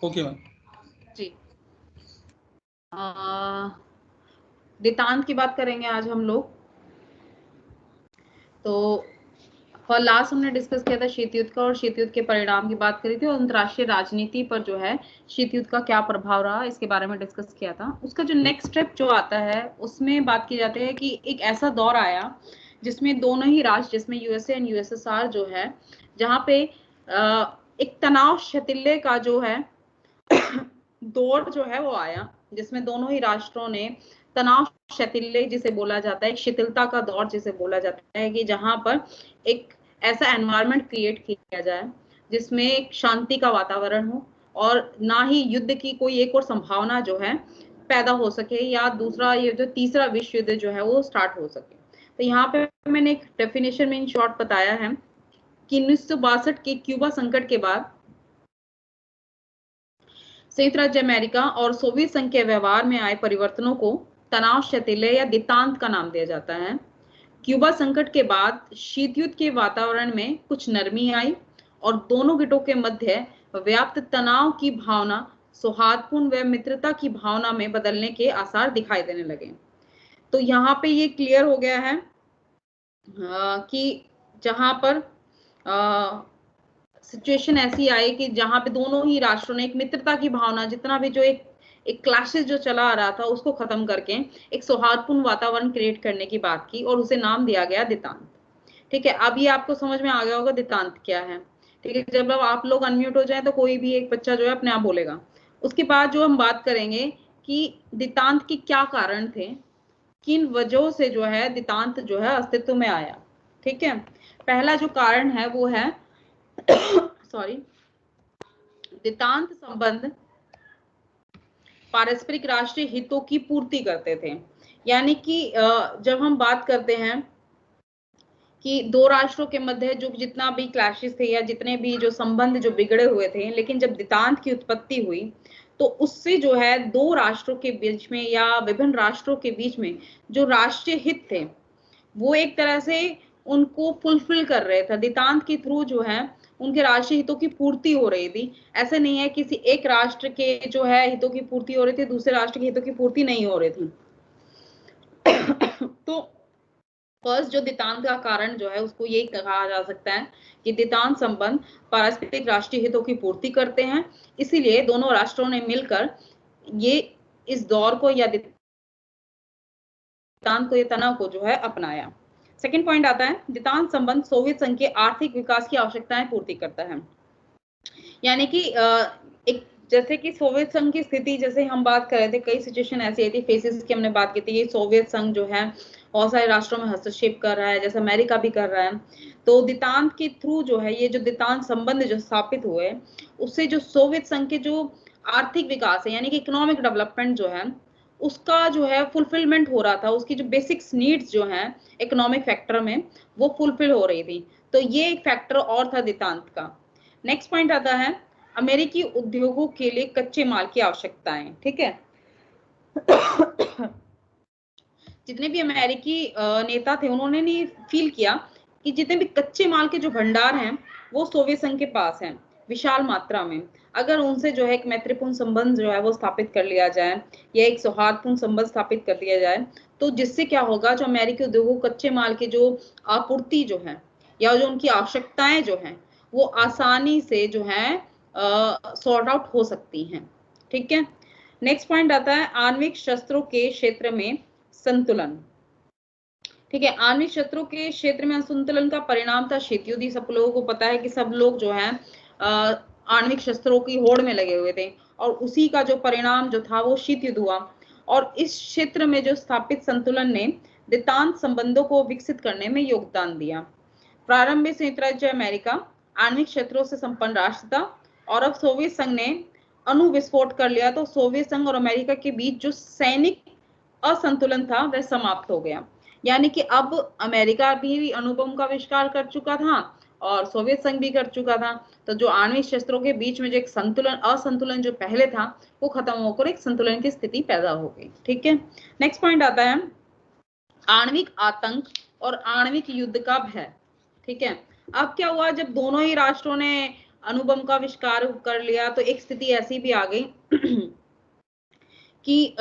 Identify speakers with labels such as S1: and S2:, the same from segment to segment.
S1: Okay ma'am
S2: जी, देतांत की बात करेंगे आज हम लोग। तो लास्ट हमने डिस्कस किया था शीत युद्ध का, और शीत युद्ध के परिणाम की बात करी थी, और अंतरराष्ट्रीय राजनीति पर जो है शीत युद्ध का क्या प्रभाव रहा इसके बारे में डिस्कस किया था। उसका जो नेक्स्ट स्टेप जो आता है उसमें बात की जाती है कि एक ऐसा दौर आया जिसमें दोनों ही राष्ट्र, जिसमें यूएसए एंड यूएसएसआर जो है, जहाँ पे एक तनाव शैथिल्य का जो है दौर जो है वो आया, जिसमें दोनों ही राष्ट्रों ने तनाव शैथिल्य जिसे बोला जाता है, एक शिथिलता का दौर जिसे बोला जाता है, कि जहां पर एक ऐसा एनवायरनमेंट क्रिएट किया जाए जिसमें एक शांति का वातावरण हो, और ना ही युद्ध की कोई एक और संभावना जो है पैदा हो सके, या दूसरा ये जो तीसरा विश्व युद्ध जो है वो स्टार्ट हो सके। तो यहाँ पे मैंने एक डेफिनेशन में इन शॉर्ट बताया है कि 1962 के क्यूबा संकट के बाद संयुक्त राज्य अमेरिका और सोवियत संघ के व्यवहार में आए परिवर्तनों को तनाव शैथिल्य या देतांत का नाम दिया जाता है। क्यूबा संकट के बाद शीत युद्ध के वातावरण में कुछ नरमी आई, और दोनों गुटों के मध्य व्याप्त तनाव की भावना सौहार्दपूर्ण व मित्रता की भावना में बदलने के आसार दिखाई देने लगे। तो यहाँ पे ये क्लियर हो गया है कि जहां पर सिचुएशन ऐसी आई कि जहां पे दोनों ही राष्ट्रों ने एक मित्रता की भावना, जितना भी जो एक क्लैशेस जो चला आ रहा था उसको खत्म करके एक सौहार्दपूर्ण वातावरण क्रिएट करने की बात की, और उसे नाम दिया गया देतांत। ठीक है, अब ये आपको समझ में आ गया होगा देतांत क्या है। ठीक है, जब आप लोग अनम्यूट हो जाए तो कोई भी एक बच्चा जो है अपने आप बोलेगा। उसके बाद जो हम बात करेंगे कि देतांत के क्या कारण थे, किन वजहों से जो है देतांत जो है अस्तित्व में आया। ठीक है, पहला जो कारण है वो है सॉरी, देतांत संबंध पारस्परिक राष्ट्रीय हितों की पूर्ति करते थे। यानी कि जब हम बात करते हैं कि दो राष्ट्रों के मध्य जो जितना भी क्लैशेस थे या जितने भी जो संबंध जो बिगड़े हुए थे, लेकिन जब देतांत की उत्पत्ति हुई तो उससे जो है दो राष्ट्रों के बीच में या विभिन्न राष्ट्रों के बीच में जो राष्ट्रीय हित थे वो एक तरह से उनको फुलफिल कर रहे थे। देतांत के थ्रू जो है उनके राष्ट्रीय हितों की पूर्ति हो रही थी। ऐसे नहीं है किसी एक राष्ट्र के जो है हितों की पूर्ति हो रही थी, दूसरे राष्ट्र के हितों की पूर्ति नहीं हो रही थी। तो फर्स्ट जो देतांत का कारण जो है उसको यही कहा जा सकता है कि देतांत संबंध पारस्परिक राष्ट्रीय हितों की पूर्ति करते हैं, इसीलिए दोनों राष्ट्रों ने मिलकर ये इस दौर को या देतांत को, ये तनाव को जो है अपनाया। सेकंड पॉइंट आता है, देतांत संबंध सोवियत संघ के आर्थिक विकास की आवश्यकताएं पूर्ति करता है। यानी कि एक जैसे कि सोवियत संघ की स्थिति, जैसे हम बात कर रहे थे, कई सिचुएशन ऐसी आई थी, फेसेस की हमने बात की थी, ये सोवियत संघ जो है बहुत सारे राष्ट्रों में हस्तक्षेप कर रहा है, जैसे अमेरिका भी कर रहा है। तो देतांत के थ्रू जो है ये जो देतांत संबंध जो स्थापित हुए, उससे जो सोवियत संघ के जो आर्थिक विकास है यानी कि इकोनॉमिक डेवलपमेंट जो है उसका जो है फुलफिलमेंट हो रहा था, उसकी जो बेसिक्स नीड्स जो है इकोनॉमिक फैक्टर में वो फुलफिल हो रही थी। तो ये एक फैक्टर और था देतांत का। नेक्स्ट पॉइंट आता है, अमेरिकी उद्योगों के लिए कच्चे माल की आवश्यकताएं। ठीक है, जितने भी अमेरिकी नेता थे उन्होंने नहीं फील किया कि जितने भी कच्चे माल के जो भंडार हैं वो सोवियत संघ के पास हैं विशाल मात्रा में। अगर उनसे जो है एक मैत्रीपूर्ण संबंध जो है वो स्थापित कर लिया जाए या एक सौहार्दपूर्ण संबंध स्थापित कर लिया जाए, तो जिससे क्या होगा, जो अमेरिकी उद्योगों कच्चे माल की जो आपूर्ति जो है या जो उनकी आवश्यकताएं जो है वो आसानी से जो है सॉर्ट आउट हो सकती हैं। ठीक है, नेक्स्ट पॉइंट आता है आणविक शस्त्रों के क्षेत्र में संतुलन। ठीक है, आणविक शस्त्रों के क्षेत्र में असंतुलन का परिणाम था शीत युद्ध। सब लोगों को पता है कि सब लोग जो है आणविक शस्त्रों की होड़ में लगे हुए थे, और उसी का जो परिणाम जो था वो शीत युद्ध हुआ। और इस क्षेत्र में जो स्थापित संतुलन ने देतांत संबंधों को विकसित करने में योगदान दिया। प्रारंभ में संयुक्त राज्य अमेरिका आणविक शस्त्रों से संपन्न राष्ट्र था, और अब सोवियत संघ ने अणु विस्फोट कर लिया, तो सोवियत संघ और अमेरिका के बीच जो सैनिक असंतुलन था वह समाप्त हो गया। यानी कि अब अमेरिका भी अणुबम का आविष्कार कर चुका था और सोवियत संघ भी कर चुका था। तो जो आणविक शस्त्रों के बीच में जो एक संतुलन असंतुलन जो पहले था वो खत्म होकर एक संतुलन की स्थिति पैदा हो गई। ठीक है, नेक्स्ट पॉइंट आता है आणविक आतंक और आणविक युद्ध का भय। ठीक है। अब क्या हुआ, जब दोनों ही राष्ट्रों ने अणुबम का आविष्कार कर लिया तो एक स्थिति ऐसी भी आ गई कि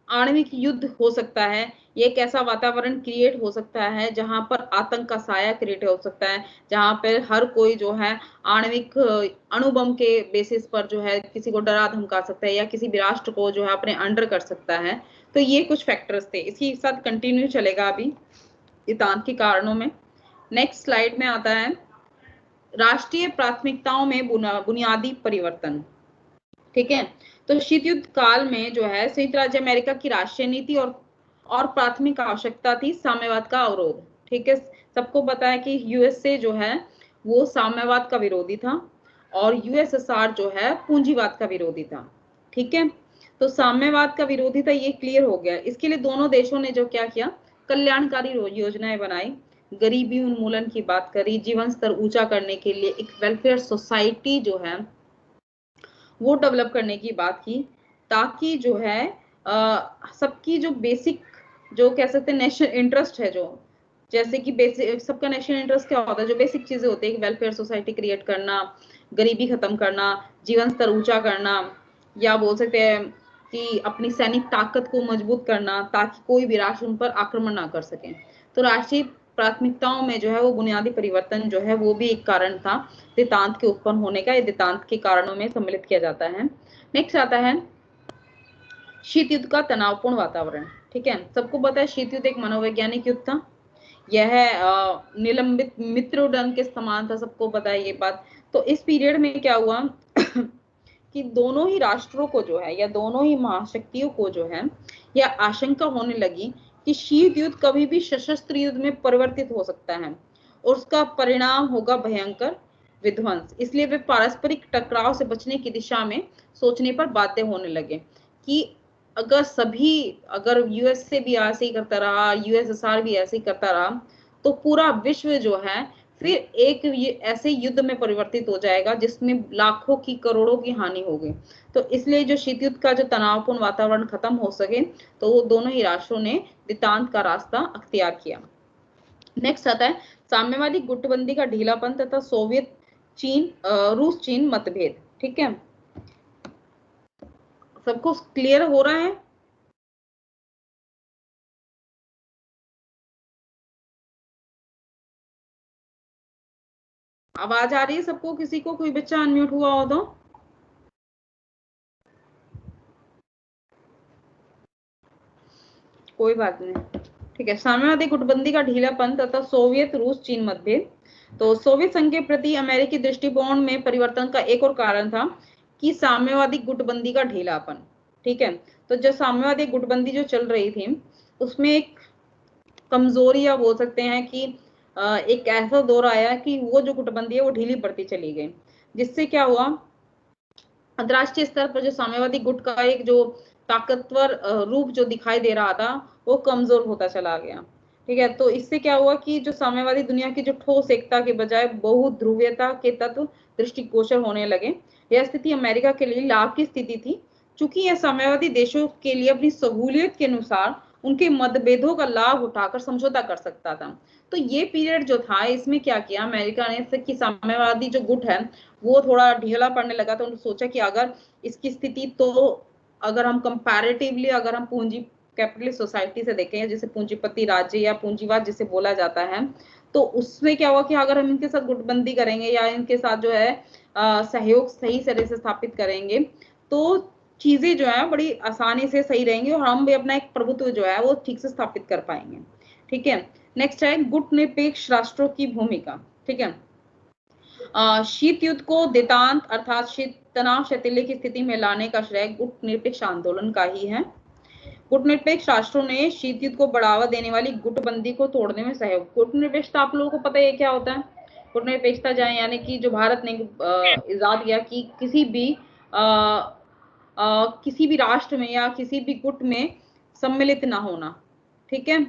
S2: आणविक युद्ध हो सकता है। ये एक ऐसा वातावरण क्रिएट हो सकता है जहां पर आतंक का साया क्रिएट हो सकता है, जहां पर हर कोई जो है आणविक अणुबम के बेसिस पर जो है किसी को डरा धमका सकता है या किसी भी राष्ट्र को जो है अपने अंडर कर सकता है। तो ये कुछ फैक्टर्स थे, इसके साथ कंटिन्यू चलेगा अभी सिद्धांत के कारणों में। नेक्स्ट स्लाइड में आता है राष्ट्रीय प्राथमिकताओं में बुनियादी परिवर्तन। ठीक है, तो शीत युद्ध काल में जो है संयुक्त राज्य अमेरिका की राष्ट्रीय नीति और प्राथमिक आवश्यकता थी साम्यवाद का अवरोध। ठीक है, सबको पता है कि यूएसए जो है वो साम्यवाद का विरोधी था और यूएसएसआर जो है पूंजीवाद का विरोधी था। ठीक है, तो साम्यवाद का विरोधी था, ये क्लियर हो गया। इसके लिए दोनों देशों ने जो क्या किया, कल्याणकारी योजनाएं बनाई, गरीबी उन्मूलन की बात करी, जीवन स्तर ऊंचा करने के लिए एक वेलफेयर सोसाइटी जो है वो डेवलप करने की बात की, ताकि जो है सबकी जो बेसिक जो कह सकते हैं नेशनल इंटरेस्ट है, जो जैसे कि बेसिक सबका नेशनल इंटरेस्ट क्या होता है, जो बेसिक चीजें होती है, वेलफेयर सोसाइटी क्रिएट करना, गरीबी खत्म करना, जीवन स्तर ऊंचा करना, या बोल सकते हैं कि अपनी सैनिक ताकत को मजबूत करना ताकि कोई भी राष्ट्र उन पर आक्रमण ना कर सके। तो राष्ट्रीय प्राथमिकताओं में जो है वो बुनियादी परिवर्तन जो है वो भी एक कारण था दितांत के उत्पन्न होने का। ये दितांत के कारणों में सम्मिलित किया जाता है। नेक्स्ट आता है शीत युद्ध का तनावपूर्ण वातावरण। ठीक है, सबको पता है शीत युद्ध एक मनोवैज्ञानिक युद्ध था। यह निलंबित मित्रोडन के समान था, सबको पता है ये बात। तो इस पीरियड में क्या हुआ कि दोनों ही राष्ट्रों को जो है या दोनों ही महाशक्तियों को जो है यह आशंका होने लगी कि शीत युद्ध कभी भी सशस्त्र युद्ध में परिवर्तित हो सकता है और उसका परिणाम होगा भयंकर विध्वंस। इसलिए वे पारस्परिक टकराव से बचने की दिशा में सोचने पर बाध्य होने लगे कि अगर यूएसए भी ऐसे ही करता रहा, यूएसएसआर भी ऐसे ही करता रहा, तो पूरा विश्व जो है फिर एक ऐसे युद्ध में परिवर्तित हो जाएगा जिसमें लाखों की करोड़ों की हानि होगी। तो इसलिए जो शीत युद्ध का जो तनावपूर्ण वातावरण खत्म हो सके तो वो दोनों ही राष्ट्रों ने दितांत का रास्ता अख्तियार किया। नेक्स्ट आता है साम्यवादी गुटबंदी का ढीलापन तथा सोवियत चीन रूस चीन मतभेद। ठीक है, सबको क्लियर हो रहा है? आवाज आ रही है सबको? किसी को कोई बच्चा अनम्यूट हुआ हो तो? कोई बात नहीं, ठीक है। साम्यवादी गुटबंदी का ढीलापन तथा सोवियत रूस चीन मतभेद। तो सोवियत संघ के प्रति अमेरिकी दृष्टिकोण में परिवर्तन का एक और कारण था कि साम्यवादी गुटबंदी का ढीलापन। ठीक है, तो जो साम्यवादी गुटबंदी जो चल रही थी उसमें एक कमजोरी या बोल सकते हैं कि एक ऐसा दौर आया कि वो जो गुटबंदी है वो ढीली पड़ती चली गई, जिससे क्या हुआ अंतरराष्ट्रीय स्तर पर जो साम्यवादी गुट का एक जो ताकतवर रूप जो दिखाई दे रहा था वो कमजोर होता चला गया। ठीक है, तो इससे क्या हुआ कि जो साम्यवादी दुनिया की जो ठोस एकता के बजाय बहुध्रुवीयता के तत्व दृष्टिगोचर होने लगे। यह स्थिति अमेरिका के लिए लाभ की स्थिति थी, चूंकि यह साम्यवादी देशों के लिए अपनी सहूलियत के अनुसार उनके मतभेदों का लाभ उठाकर समझौता कर सकता था। तो ये पीरियड जो था इसमें क्या किया अमेरिका ने कि साम्यवादी जो गुट है वो थोड़ा ढीला पड़ने लगा, तो उन्होंने सोचा कि अगर इसकी स्थिति तो अगर हम कंपैरेटिवली अगर हम पूंजी कैपिटलिस्ट सोसाइटी से देखें जिसे पूंजीपति राज्य या पूंजीवाद जिसे बोला जाता है, तो उसमें क्या हुआ कि अगर हम इनके साथ गुटबंदी करेंगे या इनके साथ जो है सहयोग सही तरह से स्थापित करेंगे तो चीजें जो है बड़ी आसानी से सही रहेंगी और हम भी अपना एक प्रभुत्व जो है वो ठीक से स्थापित कर पाएंगे। ठीक है, नेक्स्ट है गुट निरपेक्ष राष्ट्रों की भूमिका। ठीक है, शीत युद्ध को देतांत अर्थात शीत तनाव शैथिल्य की स्थिति में लाने का श्रेय गुट निरपेक्ष आंदोलन का ही है। गुट निरपेक्ष राष्ट्रों ने शीत युद्ध को बढ़ावा देने वाली गुटबंदी को तोड़ने में सहयोग। गुट निरपेक्षता आप लोगों को पता है क्या होता है? गुट निरपेक्षता जाए यानी कि जो भारत ने इजाद किया कि किसी भी राष्ट्र में या किसी भी गुट में सम्मिलित ना होना। ठीक है,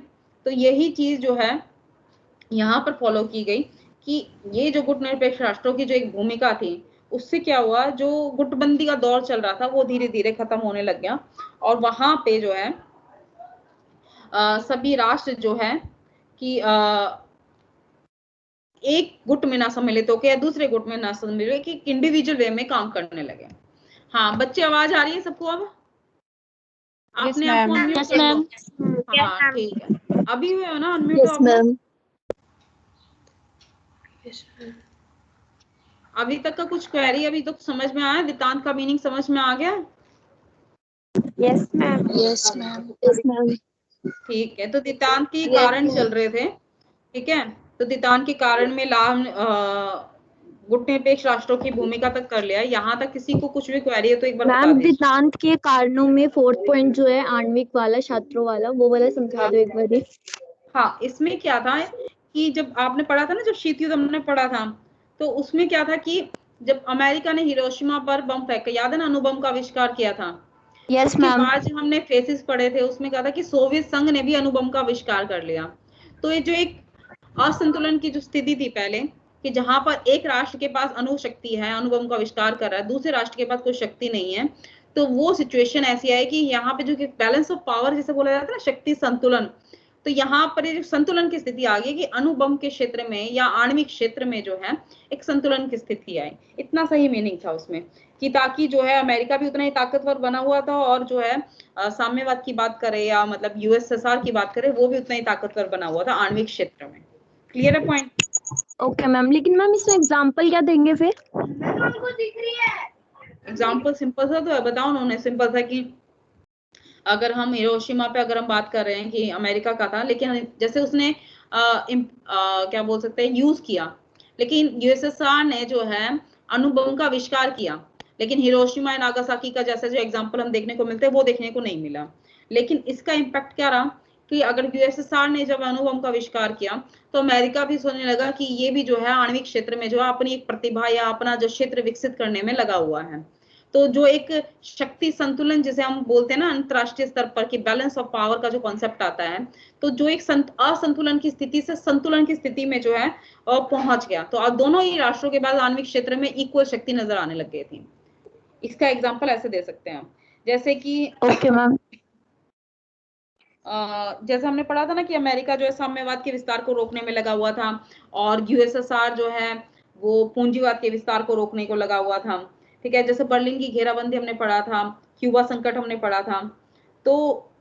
S2: तो यही चीज जो है यहाँ पर फॉलो की गई कि ये जो गुट निरपेक्ष राष्ट्रों की जो एक भूमिका थी उससे क्या हुआ जो गुटबंदी का दौर चल रहा था वो धीरे धीरे खत्म होने लग गया और वहां पे जो है सभी राष्ट्र जो है कि एक गुट में ना सम्मिलित होकर या दूसरे गुट में ना सम्मिलित होकर कि इंडिविजुअल वे में काम करने लगे। हाँ बच्चे, आवाज आ रही है सबको? अब आपने आपको अनम्यूट कर लो। हाँ ठीक है, अभी हुए हो ना अनम्यूट आप लोग? अभी तक का कुछ क्वेरी अभी तक समझ में आया? दितांत का मीनिंग समझ में आ गया?
S3: Yes ma'am. Yes ma'am. Yes ma'am.
S2: ठीक है, तो दितांत के कारण चल रहे थे, ठीक है, तो दितांत के कारण में लाभ गुटनिरपेक्ष राष्ट्रों की भूमिका तक कर लिया। यहाँ तक किसी को कुछ भी क्वेरी है तो एक बार बता
S3: मैम
S2: दीजिए।
S3: दितांत के कारणों में 4th पॉइंट जो है आणविक वाला, छात्रों वाला, वो वाला समझा दो एक बार।
S2: हाँ, इसमें क्या था कि जब आपने पढ़ा था ना, जब शीत युद्ध हमने पढ़ा था, तो उसमें क्या था कि जब अमेरिका ने हिरोशिमा पर बम फेंका, याद है ना, अणुबम का आविष्कार किया था।
S3: यस
S2: उसके
S3: मैम।
S2: बाद जब हमने फेसिस पढ़े थे, उसमें कहा था कि सोवियत संघ ने भी अणुबम का आविष्कार कर लिया। तो ये जो एक असंतुलन की जो स्थिति थी पहले, कि जहां पर एक राष्ट्र के पास अणु शक्ति है, अणुबम का आविष्कार कर रहा है, दूसरे राष्ट्र के पास कोई शक्ति नहीं है, तो वो सिचुएशन ऐसी है कि यहाँ पे जो बैलेंस ऑफ पावर जिसे बोला जाता है ना, शक्ति संतुलन, तो यहाँ पर ये जो संतुलन की स्थिति आ गई कि अणुबम के क्षेत्र में या आणविक क्षेत्र में जो है एक संतुलन की स्थिति आई। इतना सही मीनिंग था उसमें, कि ताकि जो है अमेरिका भी उतना ही ताकतवर बना हुआ था, और जो है साम्यवाद की बात करें या मतलब यूएसएसआर की बात करें, वो भी उतना ही ताकतवर बना हुआ था आणविक क्षेत्र में। क्लियर है पॉइंट?
S3: ओके मैम, लेकिन मैम इसमें एग्जांपल क्या देंगे फिर?
S2: एग्जाम्पल सिंपल सा तो है, बताओ उन्होंने, सिंपल सा कि अगर हम हिरोशिमा पे अगर हम बात कर रहे हैं कि अमेरिका का था, लेकिन जैसे उसने क्या बोल सकते हैं, यूज किया, लेकिन यूएसएसआर ने जो है अणुबम का आविष्कार किया, लेकिन हिरोशिमा नागासाकी का जैसे जो एग्जांपल हम देखने को मिलते हैं वो देखने को नहीं मिला। लेकिन इसका इम्पैक्ट क्या रहा कि अगर यूएसएसआर ने जब अणुबम का आविष्कार किया, तो अमेरिका भी सोचने लगा कि ये भी जो है आणविक क्षेत्र में जो है अपनी एक प्रतिभा या अपना जो क्षेत्र विकसित करने में लगा हुआ है। तो जो एक शक्ति संतुलन जिसे हम बोलते हैं ना अंतरराष्ट्रीय स्तर पर, कि बैलेंस ऑफ पावर का जो कॉन्सेप्ट आता है, तो जो एक असंतुलन की स्थिति से संतुलन की स्थिति में जो है पहुंच गया, तो अब दोनों ही राष्ट्रों के बाद आणविक क्षेत्र में इक्वल शक्ति नजर आने लग गई थी। इसका एग्जांपल ऐसे दे सकते हैं हम, जैसे कि
S3: ओके मैम।
S2: जैसे हमने पढ़ा था ना कि अमेरिका जो है साम्यवाद के विस्तार को रोकने में लगा हुआ था, और यूएसएसआर जो है वो पूंजीवाद के विस्तार को रोकने को लगा हुआ था, ठीक है। जैसे बर्लिन की घेराबंदी हमने पढ़ा था, क्यूबा संकट हमने पढ़ा था, तो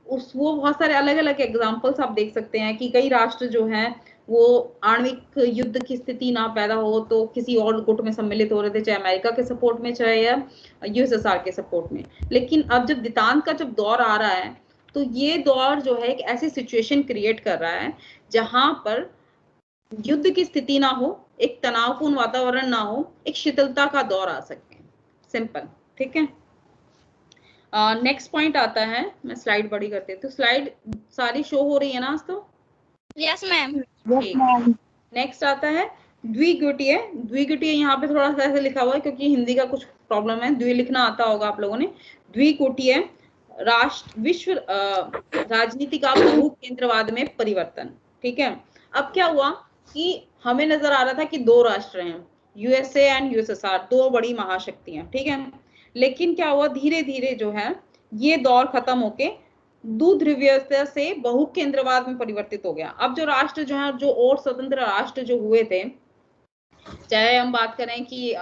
S2: वो बहुत सारे अलग अलग एग्जाम्पल्स आप देख सकते हैं कि कई राष्ट्र जो हैं वो आणविक युद्ध की स्थिति ना पैदा हो तो किसी और गुट में सम्मिलित हो रहे थे, चाहे अमेरिका के सपोर्ट में चाहे या यूएसएसआर के सपोर्ट में। लेकिन अब जब दितांत का जब दौर आ रहा है, तो ये दौर जो है एक ऐसी सिचुएशन क्रिएट कर रहा है जहां पर युद्ध की स्थिति ना हो, एक तनावपूर्ण वातावरण ना हो, एक शीतलता का दौर आ सके। सिंपल, ठीक है। नेक्स्ट पॉइंट आता है, मैं स्लाइड बड़ी कर देती हूँ। स्लाइड सारी शो हो रही है ना आज? तो
S4: यस मैम।
S2: ठीक। नेक्स्ट आता है द्विगुटीय। द्विगुटीय यहाँ पे थोड़ा सा ऐसे लिखा हुआ है क्योंकि हिंदी का कुछ प्रॉब्लम है, द्वि लिखना आता होगा आप लोगों ने। द्विगुटीय राष्ट्र विश्व राजनीति का बहु केंद्रवाद में परिवर्तन, ठीक है। अब क्या हुआ कि हमें नजर आ रहा था कि दो राष्ट्र हैं, यूएसए एंड यूएसएसआर, दो बड़ी महाशक्तियां, ठीक है। लेकिन क्या हुआ, धीरे धीरे जो है ये दौर खत्म होके द्विध्रुवीयता से बहु केंद्रवाद में परिवर्तित हो गया। अब जो राष्ट्र जो है, जो और स्वतंत्र राष्ट्र जो हुए थे, चाहे हम बात करें कि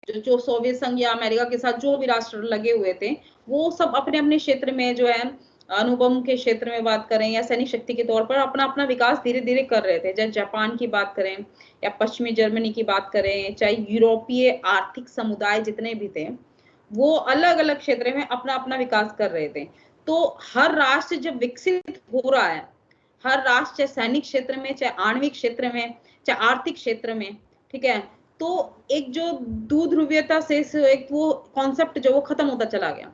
S2: जो सोवियत संघ या अमेरिका के साथ जो भी राष्ट्र लगे हुए थे, वो सब अपने अपने क्षेत्र में जो है अणुबम के क्षेत्र में बात करें या सैनिक शक्ति के तौर पर अपना अपना विकास धीरे धीरे कर रहे थे। चाहे जापान की बात करें या पश्चिमी जर्मनी की बात करें, चाहे यूरोपीय आर्थिक समुदाय जितने भी थे, वो अलग अलग क्षेत्र में अपना अपना विकास कर रहे थे। तो हर राष्ट्र जब विकसित हो रहा है, हर राष्ट्र चाहे सैनिक क्षेत्र में, चाहे आणविक क्षेत्र में, चाहे आर्थिक क्षेत्र में, ठीक है, तो एक जो द्विध्रुवीयता से एक वो कॉन्सेप्ट जो वो खत्म होता चला गया,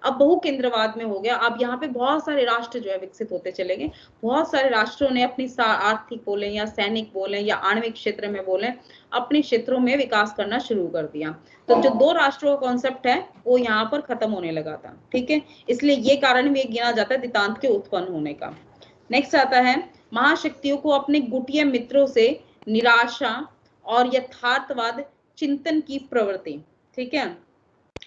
S2: अब बहु केंद्रवाद में हो गया। अब यहाँ पे बहुत सारे राष्ट्र जो है विकसित होते चले गए। बहुत सारे राष्ट्रों ने अपनी आर्थिक बोले या सैनिक बोले या आणविक क्षेत्र में बोले, अपने क्षेत्रों में विकास करना शुरू कर दिया। तो जो दो राष्ट्रों का कॉन्सेप्ट है वो यहाँ पर खत्म होने लगा था, ठीक है। इसलिए ये कारण भी गिना जाता है दितांत के उत्पन्न होने का। नेक्स्ट आता है महाशक्तियों को अपने गुटिया मित्रों से निराशा और यथार्थवाद चिंतन की प्रवृत्ति, ठीक है।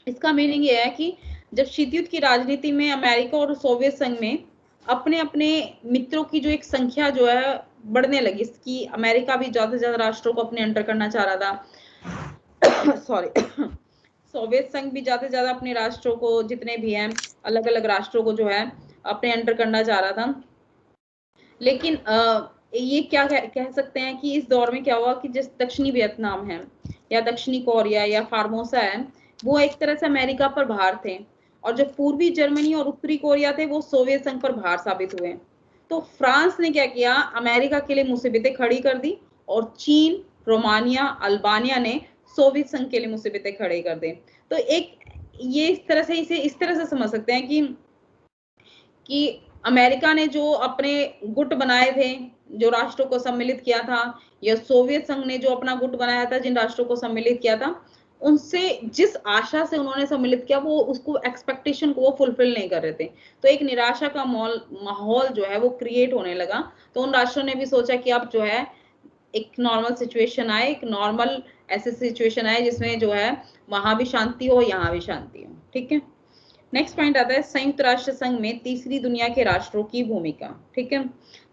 S2: इसका मीनिंग ये है कि जब शीत युद्ध की राजनीति में अमेरिका और सोवियत संघ में अपने अपने मित्रों की जो एक संख्या जो है बढ़ने लगी कि अमेरिका भी ज्यादा से ज्यादा राष्ट्रों को अपने अंडर करना चाह रहा था सॉरी सोवियत संघ भी ज्यादा से ज्यादा अपने राष्ट्रों को, जितने भी हैं अलग अलग राष्ट्रों को जो है अपने अंडर करना चाह रहा था। लेकिन ये क्या कह सकते हैं कि इस दौर में क्या हुआ कि जिस दक्षिणी वियतनाम है या दक्षिणी कोरिया या फार्मोसा है, वो एक तरह से अमेरिका पर भार थे, और जो पूर्वी जर्मनी और उत्तरी कोरिया थे वो सोवियत संघ पर भार साबित हुए। तो फ्रांस ने क्या किया, अमेरिका के लिए मुसीबतें खड़ी कर दी, और चीन, रोमानिया, अल्बानिया ने सोवियत संघ के लिए मुसीबतें खड़ी कर दी। तो एक ये इस तरह से इसे इस तरह से समझ सकते हैं कि अमेरिका ने जो अपने गुट बनाए थे, जो राष्ट्रों को सम्मिलित किया था, या सोवियत संघ ने जो अपना गुट बनाया था, जिन राष्ट्रों को सम्मिलित किया था, उनसे जिस आशा से उन्होंने सम्मिलित किया, वो उसको एक्सपेक्टेशन को वो फुलफिल नहीं कर रहे थे। तो एक निराशा का माहौल जो है वो क्रिएट होने लगा। तो उन राष्ट्रों ने भी सोचा कि अब जो है एक नॉर्मल सिचुएशन आए, एक नॉर्मल ऐसी सिचुएशन आए जिसमें जो है वहां भी शांति हो, यहाँ भी शांति हो। ठीक है, नेक्स्ट पॉइंट आता है संयुक्त राष्ट्र संघ में तीसरी दुनिया के राष्ट्रों की भूमिका। ठीक है,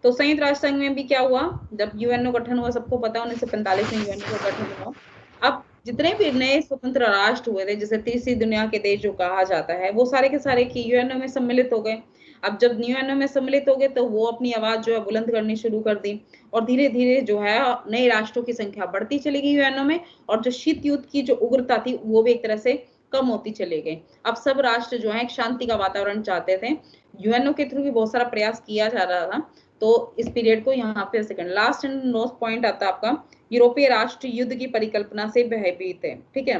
S2: तो संयुक्त राष्ट्र संघ में भी क्या हुआ, जब यूएनओ गठन हुआ, सबको पता है 1945 में यूएनओ का गठन हुआ। अब जितने भी नए स्वतंत्र राष्ट्र हुए थे, जिसे तीसरी दुनिया के देश जो कहा जाता है, वो सारे के सारे की यूएनओ में सम्मिलित हो गए। अब जब यूएनओ में सम्मिलित हो गए तो वो अपनी आवाज जो है बुलंद करनी शुरू कर दी, और धीरे धीरे जो है नए राष्ट्रों की संख्या बढ़ती चली गई यूएनओ में, और जो शीत युद्ध की जो उग्रता थी वो भी एक तरह से कम होती चले गई। अब सब राष्ट्र जो है एक शांति का वातावरण चाहते थे। यूएनओ के थ्रू भी बहुत सारा प्रयास किया जा रहा था। तो इस पीरियड को यहाँ पे second last and last point आता है आपका, यूरोपीय राष्ट्र युद्ध की परिकल्पना से भयभीत है। ठीक है,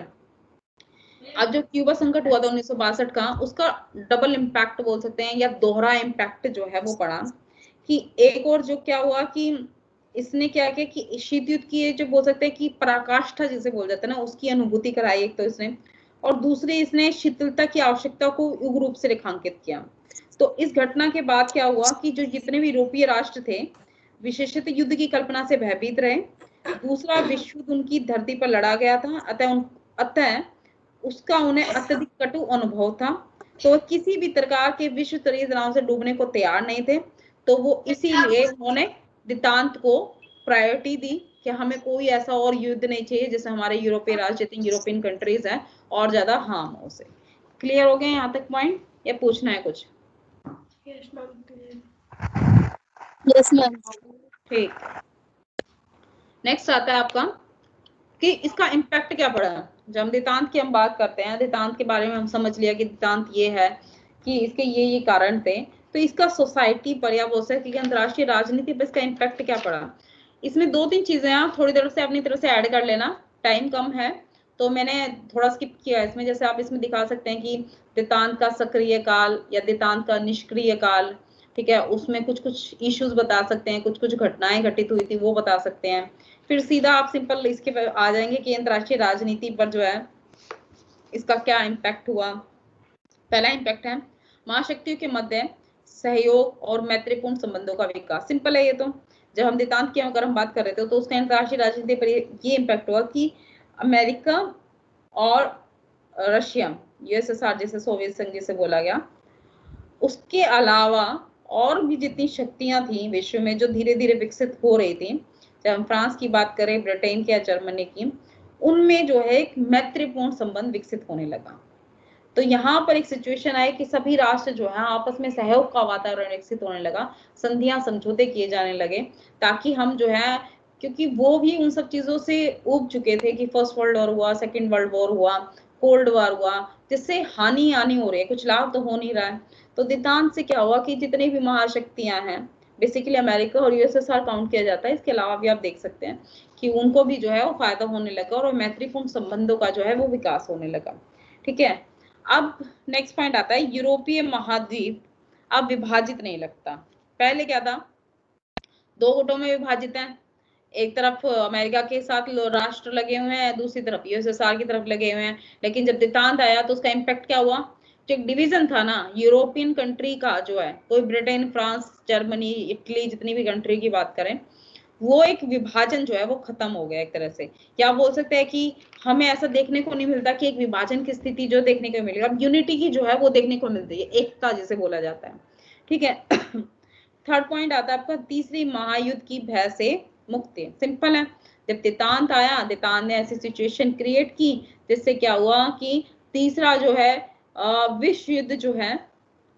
S2: अब जो क्यूबा संकट हुआ था 1962 का, उसका डबल इम्पैक्ट बोल सकते हैं, या दोहरा इम्पैक्ट जो है वो पड़ा। कि एक और जो क्या हुआ कि इसने क्या किया कि शीत युद्ध की जो बोल सकते हैं कि पराकाष्ठा जिसे बोल जाते हैं ना, उसकी अनुभूति कराई एक तो इसने, और दूसरी इसने शीतलता की आवश्यकता को उग्र रूप से रेखांकित किया। तो इस घटना के बाद क्या हुआ कि जो जितने भी यूरोपीय राष्ट्र थे, विशेषतः युद्ध की कल्पना से भयभीत रहे। दूसरा विश्व युद्ध उनकी धरती पर लड़ा गया था, अतः उसका उन्हें अत्यधिक कटु अनुभव था। तो किसी भी प्रकार के विश्व स्तरीय तनाव से डूबने को तैयार नहीं थे। तो वो इसीलिए उन्होंने दितांत को प्रायोरिटी दी कि हमें कोई ऐसा और युद्ध नहीं चाहिए जिससे हमारे यूरोपीय राज्य, जितनी यूरोपियन कंट्रीज हैं, और ज्यादा हार्म हो से। क्लियर हो गए यहाँ तक पॉइंट, या पूछना है कुछ?
S3: Yes ma'am.
S2: ठीक, नेक्स्ट आता है आपका कि इसका इम्पैक्ट क्या पड़ा है। जब हम दितांत की हम बात करते हैं, दितांत के बारे में हम समझ लिया कि दितांत ये है कि इसके ये कारण थे, तो इसका सोसाइटी पर या बोल सकते हैं अंतर्राष्ट्रीय राजनीति पर इसका इम्पैक्ट क्या पड़ा। इसमें दो तीन चीजें आप थोड़ी देर से अपनी तरफ से ऐड कर लेना, टाइम कम है तो मैंने थोड़ा स्किप किया इसमें। जैसे आप इसमें दिखा सकते हैं कि दितांत का सक्रिय काल या दितांत का निष्क्रिय काल, ठीक है, उसमें कुछ कुछ इश्यूज बता सकते हैं, कुछ कुछ घटनाएं घटित हुई थी वो बता सकते हैं। फिर सीधा आप सिंपल इसके आ जाएंगे कि अंतर्राष्ट्रीय राजनीति पर जो है इसका क्या इम्पैक्ट हुआ। पहला इम्पैक्ट है महाशक्तियों के मध्य सहयोग और मैत्रीपूर्ण संबंधों का विकास। सिंपल है ये तो। जब हम दितांत की अगर हम बात कर रहे थे तो उसका अंतर्राष्ट्रीय राजनीति पर ये इम्पैक्ट हुआ कि अमेरिका और रशिया, यूएसएसआर जिसे सोवियत संघ जिसे बोला गया, उसके अलावा और भी जितनी शक्तियां थी विश्व में जो धीरे धीरे विकसित हो रही थी, चाहे हम फ्रांस की बात करें, ब्रिटेन की या जर्मनी की, उनमें जो है एक मैत्रीपूर्ण संबंध विकसित होने लगा। तो यहाँ पर एक सिचुएशन आई कि सभी राष्ट्र जो है आपस में सहयोग का वातावरण विकसित होने लगा, संधियां समझौते किए जाने लगे, ताकि हम जो है, क्योंकि वो भी उन सब चीजों से उब चुके थे कि फर्स्ट वर्ल्ड वॉर हुआ, सेकेंड वर्ल्ड वॉर हुआ, कोल्ड वॉर हुआ, जिससे हानि आनी हो रही है, कुछ लाभ तो हो नहीं रहा है। तो दितांत से क्या हुआ कि जितनी भी महाशक्तियां हैं, बेसिकली अमेरिका और यूएसएसआर काउंट किया जाता है, इसके अलावा भी आप देख सकते हैं कि उनको भी जो है वो फायदा होने लगा और मैत्रीपूर्ण संबंधों का जो है वो विकास होने लगा। ठीक है, अब नेक्स्ट पॉइंट आता है यूरोपीय महाद्वीप अब विभाजित नहीं लगता। पहले क्या था, दो गुटों में विभाजित है, एक तरफ अमेरिका के साथ राष्ट्र लगे हुए हैं, दूसरी तरफ यूएसएसआर की तरफ लगे हुए हैं। लेकिन जब दितांत आया तो उसका इम्पैक्ट क्या हुआ, जो एक डिवीजन था ना यूरोपियन कंट्री का, जो है कोई ब्रिटेन, फ्रांस, जर्मनी, इटली, जितनी भी कंट्री की बात करें, वो एक विभाजन जो है वो खत्म हो गया एक तरह से। या बोल सकते हैं कि हमें ऐसा देखने को नहीं मिलता कि एक विभाजन की स्थिति जो देखने को मिलेगी, अब यूनिटी की जो है वो देखने को मिलती है, एकता जिसे बोला जाता है। ठीक है थर्ड पॉइंट आता है आपका तीसरी महायुद्ध की भय से मुक्ति। सिंपल है, जब देतांत आया, देतांत ने ऐसी सिचुएशन क्रिएट की जिससे क्या हुआ कि तीसरा जो है विश्व युद्ध जो है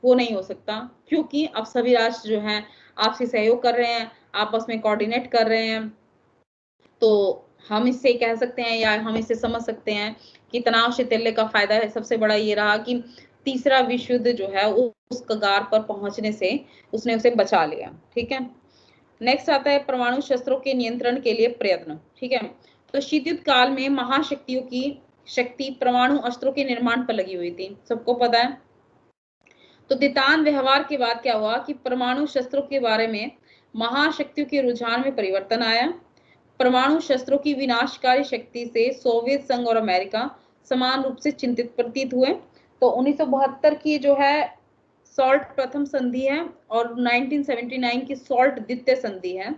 S2: वो नहीं हो सकता, क्योंकि अब सभी राष्ट्र जो हैं आपसी सहयोग कर रहे हैं, आपस में कोऑर्डिनेट कर रहे हैं। तो हम इससे कह सकते हैं या हम इससे समझ सकते हैं कि तनाव शिथिल्य का फायदा है सबसे बड़ा ये रहा कि तीसरा विश्व युद्ध जो है उस कगार पर पहुंचने से उसने उसे बचा लिया। ठीक है, नेक्स्ट आता है परमाणु शस्त्रों के नियंत्रण के लिए प्रयत्न। ठीक है, तो शीत युद्ध काल में महाशक्तियों की शक्ति परमाणु अस्त्रों के निर्माण पर लगी हुई थी, सबको पता है। तो देतान व्यवहार के बाद क्या हुआ कि परमाणु शस्त्रों के बारे में महाशक्तियों के रुझान में परिवर्तन आया। परमाणु शस्त्रों की विनाशकारी शक्ति से सोवियत संघ और अमेरिका समान रूप से चिंतित प्रतीत हुए। तो 1972 की जो है सॉल्ट प्रथम संधि है और 1979 की सॉल्ट द्वितीय संधि है,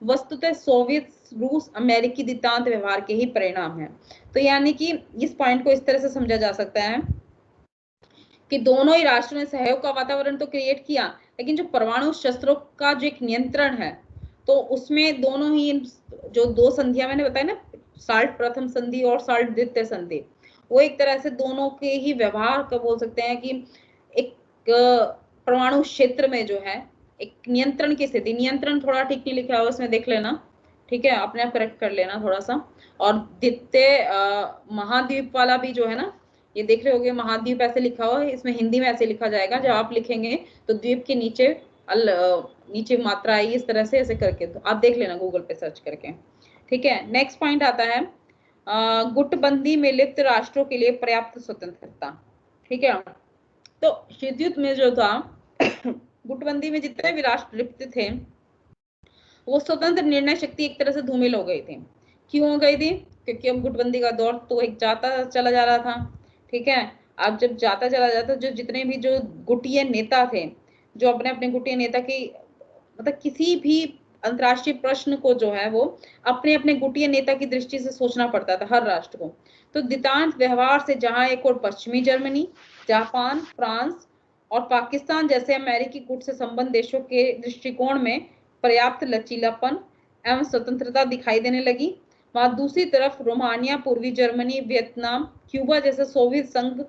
S2: वस्तुतः सोवियत रूस अमेरिकी देतांत व्यवहार के ही परिणाम है। तो यानी कि इस पॉइंट को इस तरह से समझा जा सकता है कि दोनों ही राष्ट्रों ने सहयोग का वातावरण तो क्रिएट किया, लेकिन जो परमाणु शस्त्रों का जो एक नियंत्रण है तो उसमें दोनों ही जो दो संधियां मैंने बताया ना, साल्ट प्रथम संधि और साल्ट द्वितीय संधि, वो एक तरह से दोनों के ही व्यवहार का बोल सकते हैं कि एक परमाणु क्षेत्र में जो है एक नियंत्रण की स्थिति, नियंत्रण थोड़ा ठीक नहीं लिखा हुआ इसमें देख लेना, ठीक है, अपने आप करेक्ट कर लेना थोड़ा सा। और द्वितीय महाद्वीप वाला भी जो है ना, ये देख रहे होगे महाद्वीप ऐसे लिखा हुआ है, इसमें हिंदी में ऐसे लिखा जाएगा, जब आप लिखेंगे तो द्वीप के नीचे नीचे मात्रा आएगी इस तरह से ऐसे करके, तो आप देख लेना गूगल पे सर्च करके। ठीक है, नेक्स्ट पॉइंट आता है गुटबंदी में लिप्त राष्ट्रों के लिए पर्याप्त स्वतंत्रता। ठीक है, तो शीत युद्ध में जो था गुटबंदी में जितने भी राष्ट्र लिप्त थे वो स्वतंत्र निर्णय शक्ति एक तरह से धूमिल हो गई थी। क्यों हो गई थी? क्योंकि अब गुटबंदी का दौर तो एक जाता चला जा रहा था। ठीक है, अब जब जाता चला जाता, जो जितने भी जो गुटीय नेता थे, जो अपने अपने गुटीय नेता की मतलब किसी भी अंतरराष्ट्रीय प्रश्न को जो है वो अपने अपने गुटीय नेता की दृष्टि से सोचना पड़ता था हर राष्ट्र को। तो देतांत व्यवहार से जहां एक और पश्चिमी जर्मनी, जापान, फ्रांस और पाकिस्तान जैसे अमेरिकी गुट से संबंध देशों के दृष्टिकोण में पर्याप्त लचीलापन एवं स्वतंत्रता दिखाई देने लगी, वहां दूसरी तरफ रोमानिया, पूर्वी जर्मनी, वियतनाम, क्यूबा जैसे सोवियत संघ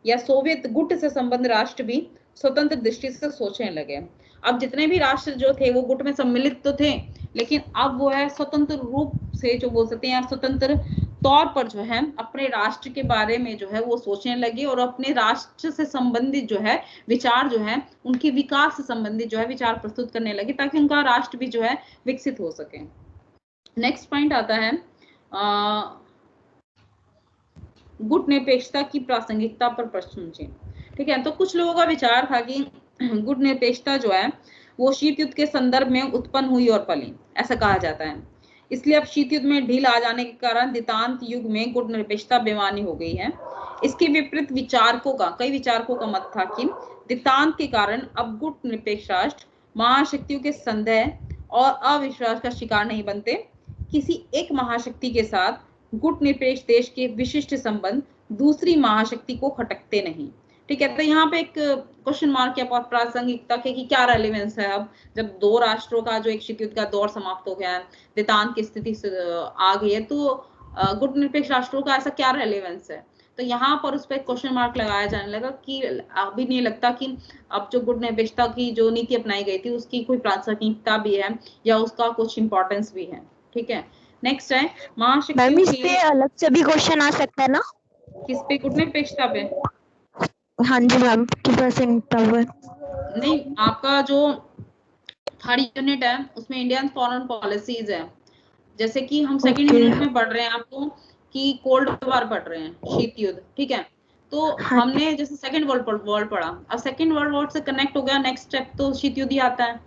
S2: या सोवियत गुट से संबंध राष्ट्र भी स्वतंत्र दृष्टि से सोचने लगे। अब जितने भी राष्ट्र जो थे वो गुट में सम्मिलित तो थे, लेकिन अब वो है स्वतंत्र रूप से जो बोल सकते हैं स्वतंत्र तौर पर जो है अपने राष्ट्र के बारे में जो है वो सोचने लगे और अपने राष्ट्र से संबंधित जो है विचार जो है उनके विकास से संबंधित जो है विचार प्रस्तुत करने लगे, ताकि उनका राष्ट्र भी जो है विकसित हो सके। नेक्स्ट पॉइंट आता है गुट निरपेक्षता की प्रासंगिकता पर प्रश्न चिन्ह। ठीक है, तो कुछ लोगों का विचार था कि गुट निरपेक्षता जो है वो शीत युद्ध के संदर्भ में उत्पन्न हुई और पली, ऐसा कहा जाता है। इसलिए अब शीत युद्ध में ढील आ जाने के कारण देतांत युग में गुट निरपेक्षता बेमानी हो गई है। इसके विपरीत विचारकों का, कई विचारकों का मत था कि देतांत के कारण अब गुट निरपेक्ष राष्ट्र महाशक्तियों के संदेह और अविश्वास का शिकार नहीं बनते। किसी एक महाशक्ति के साथ गुट निरपेक्ष देश के विशिष्ट संबंध दूसरी महाशक्ति को खटकते नहीं। ठीक है, तो यहाँ पे एक क्वेश्चन मार्क या बहुत प्रासंगिकता है कि क्या रेलेवेंस है अब जब दो राष्ट्रों का जो एक शीत युद्ध का दौर समाप्त हो गया है, देतांत की स्थिति आ गई है, तो गुट निरपेक्ष राष्ट्रों का ऐसा क्या रेलेवेंस है? तो यहाँ पर उस पर क्वेश्चन मार्क लगाया जाने लगा कि अभी नहीं लगता कि अब जो गुट निरपेक्षता की जो नीति अपनाई गई थी उसकी कोई प्रासंगिकता भी है या उसका कुछ इंपॉर्टेंस भी है। ठीक है, नेक्स्ट है महाशक्तियों
S3: इस पे अलग से भी क्वेश्चन आ सकता है ना?
S2: किस पे? गुट निरपेक्षता पे?
S3: हाँ जी मैम, की प्रासंगिकता पर
S2: नहीं, आपका जो थर्ड यूनिट है उसमें इंडियन फॉरेन पॉलिसीज है, जैसे कि हम सेकंड यूनिट में पढ़ रहे हैं आपको कि कोल्ड वॉर पढ़ रहे हैं, शीत युद्ध। ठीक है, तो हमने जैसे सेकंड वर्ल्ड वॉर पढ़ा, अब सेकंड वर्ल्ड वॉर से कनेक्ट हो गया नेक्स्ट स्टेप तो शीत युद्ध ही आता है।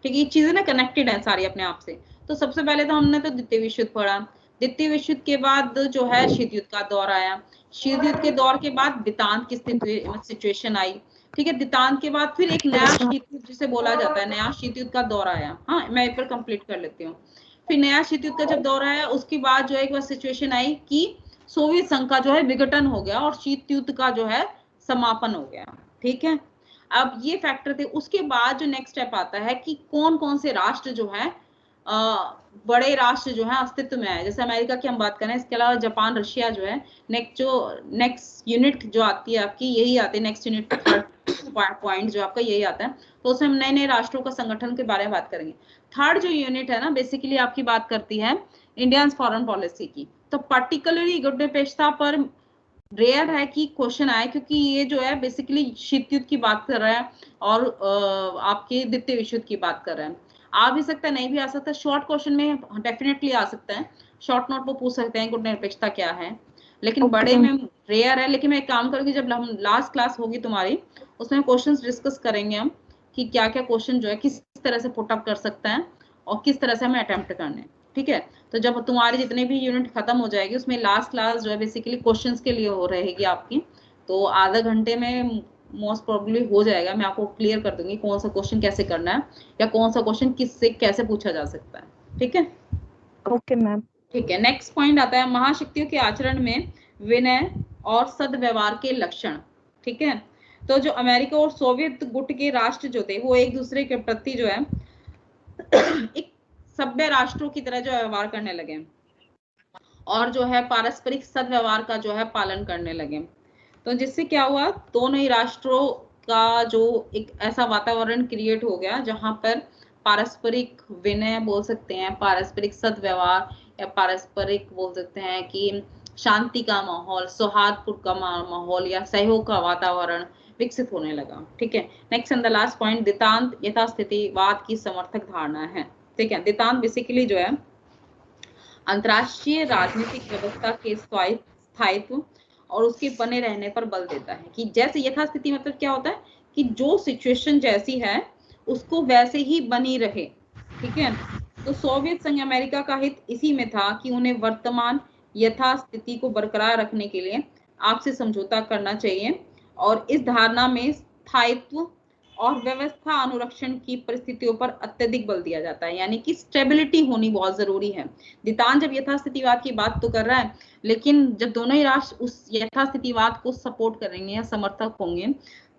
S2: ठीक है, ये चीजें ना कनेक्टेड है सारी अपने आप से। तो सबसे पहले तो हमने तो द्वितीय विश्व युद्ध पढ़ा, द्वितीय विश्व युद्ध के बाद जो है शीत युद्ध का दौर आया, शीत युद्ध के दौर के बाद देतांत की सिचुएशन आई। ठीक है, देतांत के बाद फिर एक नया शीत युद्ध जिसे बोला जाता है नया शीत युद्ध का दौर आया। हाँ, मैं एक बार कंप्लीट कर लेती हूँ। फिर नया शीत युद्ध का जब दौर आया उसके बाद जो एक सिचुएशन आई कि सोवियत संघ का जो है विघटन हो गया और शीत युद्ध का जो है समापन हो गया। ठीक है, अब ये फैक्टर थे। उसके बाद जो नेक्स्ट स्टेप आता है कि कौन कौन से राष्ट्र जो है बड़े राष्ट्र जो है अस्तित्व में है। जैसे अमेरिका की हम बात करें, इसके अलावा जापान, रशिया जो है नेक्स्ट यूनिट जो आती है आपकी, यही आती है नेक्स्ट यूनिट, थर्ड पॉइंट जो आपका यही आता है। तो उसमें हम नए नए राष्ट्रों का संगठन के बारे में बात करेंगे। थर्ड जो यूनिट है ना, बेसिकली आपकी बात करती है इंडियन फॉरेन पॉलिसी की। तो पर्टिकुलरली गुट निरपेक्षता पर रेयर है कि क्वेश्चन आए, क्योंकि ये जो है बेसिकली शीत युद्ध की बात कर रहा है और आपके द्वितीय विश्व युद्ध की बात कर रहा है। आ भी सकता है, नहीं भी आ सकता। शॉर्ट क्वेश्चन में डेफिनेटली आ सकता है, शॉर्ट नोट वो पूछ सकते हैं गुट निरपेक्षता क्या है, लेकिन बड़े में रेयर है। लेकिन मैं एक काम करूंगी, जब हम लास्ट क्लास होगी तुम्हारी, उसमें क्वेश्चंस डिस्कस करेंगे हम कि क्या क्या क्वेश्चन जो है किस तरह से पुट अप कर सकते हैं और किस तरह से हमें अटेम्प्ट करने हैं। ठीक है, तो जब तुम्हारी जितने भी यूनिट खत्म हो जाएगी, उसमें लास्ट क्लास जो है बेसिकली क्वेश्चंस के लिए हो रहेगी आपकी। तो आधा घंटे में मोस्ट प्रोबेबली हो जाएगा। मैं आपको क्लियर कर दूंगी कौन सा क्वेश्चन कैसे करना है या कौन सा क्वेश्चन किससे कैसे पूछा जा सकता है। ठीक है,
S3: ओके मैम।
S2: ठीक है, नेक्स्ट पॉइंट आता है महाशक्तियों के आचरण में विनय और सद्व्यवहार के लक्षण। ठीक है, तो जो अमेरिका और सोवियत गुट के राष्ट्र जो थे, वो एक दूसरे के प्रति जो है एक सभ्य राष्ट्रों की तरह जो व्यवहार करने लगे और जो है पारस्परिक सद्व्यवहार का जो है पालन करने लगे। तो जिससे क्या हुआ, दोनों ही राष्ट्रों का जो एक ऐसा वातावरण क्रिएट हो गया जहां पर पारस्परिक विनय बोल सकते हैं, पारस्परिक सद्व्यवहार, या पारस्परिक बोल सकते हैं कि शांति का माहौल, सौहार्दपूर्ण का माहौल या सहयोग का वातावरण विकसित होने लगा। ठीक है, next and the last point, detente यथास्थितिवाद की समर्थक धारणा है। ठीक है, दितांत बेसिकली जो है अंतरराष्ट्रीय राजनीतिक व्यवस्था के स्थायित्व और उसके बने रहने पर बल देता है। कि जैसे यथास्थिति मतलब क्या होता है कि जो सिचुएशन जैसी है उसको वैसे ही बनी रहे। ठीक है, तो सोवियत संघ अमेरिका का हित इसी में था कि उन्हें वर्तमान यथास्थिति को बरकरार रखने के लिए आपसे समझौता करना चाहिए और इस धारणा में स्थायित्व और व्यवस्था अनुरक्षण की परिस्थितियों पर अत्यधिक बल दिया जाता है। यानी कि स्टेबिलिटी होनी बहुत जरूरी है। दितान जब यथास्थितिवाद की बात तो कर रहा है, लेकिन जब दोनों ही राष्ट्र उस यथास्थितिवाद को सपोर्ट करेंगे या समर्थक होंगे,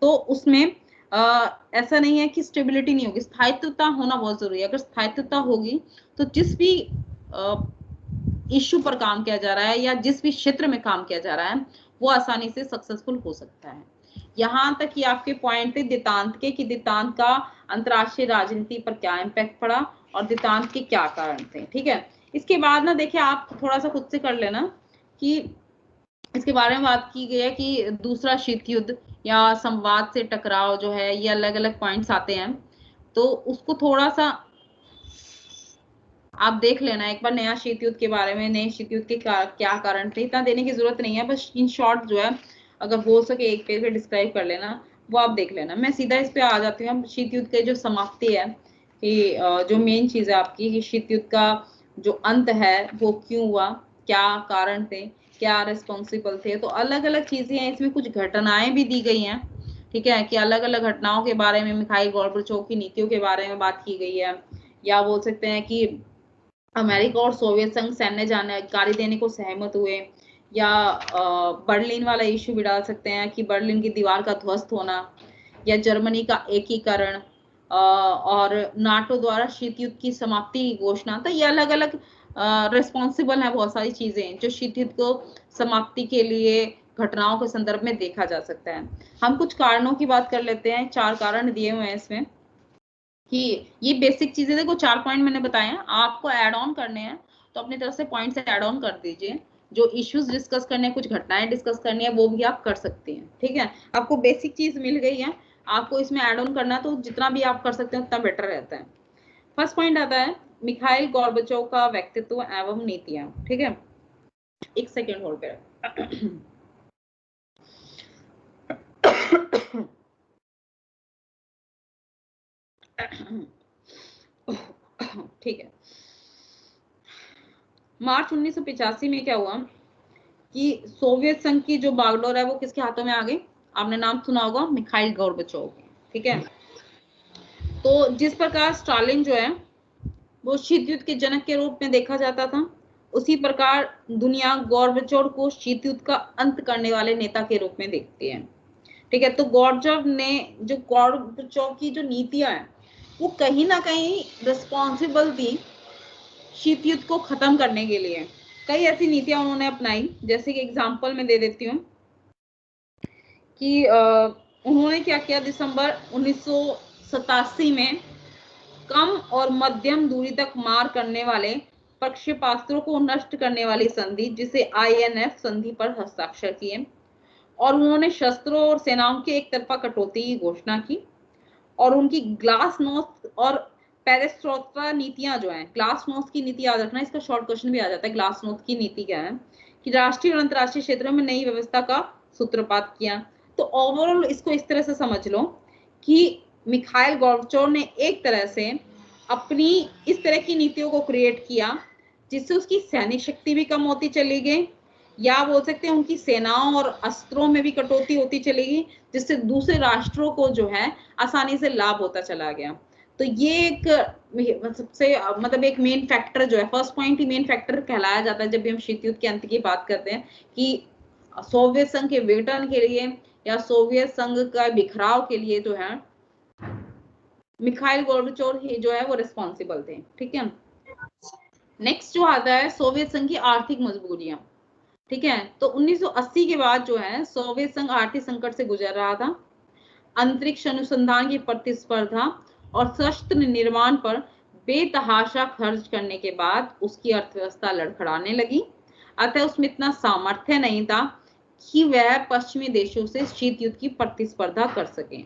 S2: तो उसमें ऐसा नहीं है कि स्टेबिलिटी नहीं होगी, स्थायित्वता होना बहुत जरूरी है। अगर स्थायित्वता होगी तो जिस भी इश्यू पर काम किया जा रहा है या जिस भी क्षेत्र में काम किया जा रहा है वो आसानी से सक्सेसफुल हो सकता है। यहां तक कि आपके पॉइंट थे दितांत के, कि दितांत का अंतरराष्ट्रीय राजनीति पर क्या इम्पैक्ट पड़ा और दितांत के क्या कारण थे। ठीक है, इसके बाद ना देखिए आप थोड़ा सा खुद से कर लेना कि इसके बारे में बात की गई है कि दूसरा शीत युद्ध या संवाद से टकराव जो है, ये अलग अलग पॉइंट्स आते हैं, तो उसको थोड़ा सा आप देख लेना एक बार नया शीत युद्ध के बारे में, नए शीत युद्ध के क्या कारण थे। इतना देने की जरूरत नहीं है, बस इन शॉर्ट जो है अगर हो सके एक पेज पे डिस्क्राइब कर लेना, वो आप देख लेना। मैं सीधा इस पे आ जाती हूँ। शीत युद्ध के जो समाप्ति है कि जो मेन चीज है आपकी कि शीत युद्ध का जो अंत है वो क्यों हुआ, क्या कारण थे, क्या रिस्पॉन्सिबल थे। तो अलग अलग चीजें हैं, इसमें कुछ घटनाएं भी दी गई हैं। ठीक है, कि अलग अलग घटनाओं के बारे में मिखाइल गोर्बाचोव की नीतियों के बारे में बात की गई है, या बोल सकते हैं कि अमेरिका और सोवियत संघ सैन्य जानकारी देने को सहमत हुए, या बर्लिन वाला इश्यू भी डाल सकते हैं कि बर्लिन की दीवार का ध्वस्त होना, या जर्मनी का एकीकरण, और नाटो द्वारा शीत युद्ध की समाप्ति की घोषणा। तो ये अलग अलग रिस्पॉन्सिबल है बहुत सारी चीजें जो शीत युद्ध को समाप्ति के लिए घटनाओं के संदर्भ में देखा जा सकता है। हम कुछ कारणों की बात कर लेते हैं। 4 कारण दिए हुए हैं इसमें कि ये बेसिक चीजें देखो, 4 पॉइंट मैंने बताए हैं, आपको ऐड ऑन करने हैं तो अपनी तरफ से पॉइंट्स ऐड ऑन कर दीजिए। जो इश्यूज डिस्कस करने हैं, कुछ घटनाएं डिस्कस करनी है, वो भी आप कर सकते हैं। ठीक है, आपको बेसिक चीज मिल गई है, आपको इसमें ऐड ऑन करना, तो जितना भी आप कर सकते हैं उतना बेटर रहता है। फर्स्ट पॉइंट आता है मिखाइल गोर्बाचोव का व्यक्तित्व एवं नीतियां। ठीक है, एक सेकेंड होल्ड पे ठीक है, मार्च 1985 में क्या हुआ कि सोवियत संघ की जो बागडोर है वो किसके हाथों में आ गई, आपने नाम सुना होगा मिखाइल गोर्बाचोव। ठीक है, तो जिस प्रकार स्टालिन जो है वो शीत युद्ध के जनक के रूप में देखा जाता था, उसी प्रकार दुनिया गोर्बाचोव को शीत युद्ध का अंत करने वाले नेता के रूप में देखती है। ठीक है, तो गॉर्बचोव ने जो गॉर्बचोव की जो नीतियां हैं वो कहीं ना कहीं रिस्पॉन्सिबल थी शीत युद्ध को खत्म करने के लिए। कई ऐसी नीतियां उन्होंने अपनाई, जैसे कि एग्जांपल मैं दे देती हूँ कि उन्होंने क्या किया, दिसंबर 1987 में कम और मध्यम दूरी तक मार करने वाले प्रक्षेपास्त्रों को नष्ट करने वाली संधि जिसे INF संधि पर हस्ताक्षर किए, और उन्होंने शस्त्रों और सेनाओं की एक तरफा कटौती की घोषणा की, और उनकी ग्लासनोस्ट और पेरेस्ट्रोका नीतियां जो हैं, ग्लासनोस्ट की नीति याद रखना, इसका शॉर्ट क्वेश्चन भी आ जाता है, ग्लासनोस्ट की नीति क्या है, कि राष्ट्रीय और अंतरराष्ट्रीय क्षेत्रों में नई व्यवस्था का सूत्रपात किया। तो ओवरऑल इसको इस तरह से समझ लो कि मिखाइल गोर्बाचोव ने एक तरह से अपनी इस तरह की नीतियों को क्रिएट किया जिससे उसकी सैनिक शक्ति भी कम होती चली गई, या बोल सकते हैं उनकी सेनाओं और अस्त्रों में भी कटौती होती चली गई, जिससे दूसरे राष्ट्रों को जो है आसानी से लाभ होता चला गया। तो ये एक सबसे मतलब एक मेन फैक्टर जो है, फर्स्ट पॉइंट ही मेन फैक्टर कहलाया जाता है जब भी हम शीत युद्ध के अंत की बात करते हैं, कि सोवियत संघ के विघटन के लिए या सोवियत संघ का बिखराव के लिए जो है मिखाइल गोर्बाचोव ही जो है वो रिस्पॉन्सिबल थे। ठीक है, नेक्स्ट जो आता है सोवियत संघ की आर्थिक मजबूरियां। ठीक है, तो 1980 के बाद जो है सोवियत संघ आर्थिक संकट से गुजर रहा था। अंतरिक्ष अनुसंधान की प्रतिस्पर्धा और शस्त्र निर्माण पर बेतहाशा खर्च करने के बाद उसकी अर्थव्यवस्था लड़खड़ाने लगी, अतः उसमें इतना सामर्थ्य नहीं था कि वह पश्चिमी देशों से शीत युद्ध की प्रतिस्पर्धा कर सके।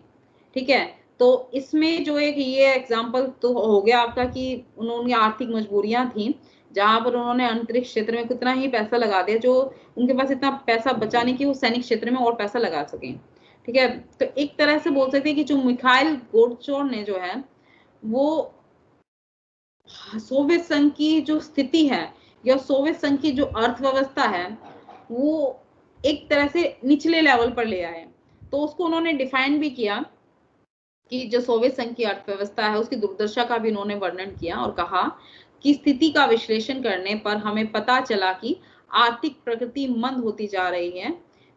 S2: ठीक है, तो इसमें जो एक ये एग्जाम्पल तो हो गया आपका कि उन्होंने आर्थिक मजबूरियां थी, जहां पर उन्होंने अंतरिक्ष क्षेत्र में कितना ही पैसा लगा दिया, जो उनके पास इतना पैसा बचा नहीं कि वो सैनिक क्षेत्र में और पैसा लगा सके। ठीक है, तो एक तरह से बोल सकते हैं कि जो मिखाइल गोर्बाचोव ने जो है वो सोवियत संघ की जो स्थिति है या सोवियत संघ की जो अर्थव्यवस्था है वो एक तरह से निचले लेवल पर ले आए। तो उसको उन्होंने डिफाइन भी किया कि जो सोवियत संघ की अर्थव्यवस्था है उसकी दुर्दशा का भी उन्होंने वर्णन किया और कहा कि स्थिति का विश्लेषण करने पर हमें पता चला कि आर्थिक प्रगति मंद होती जा रही है।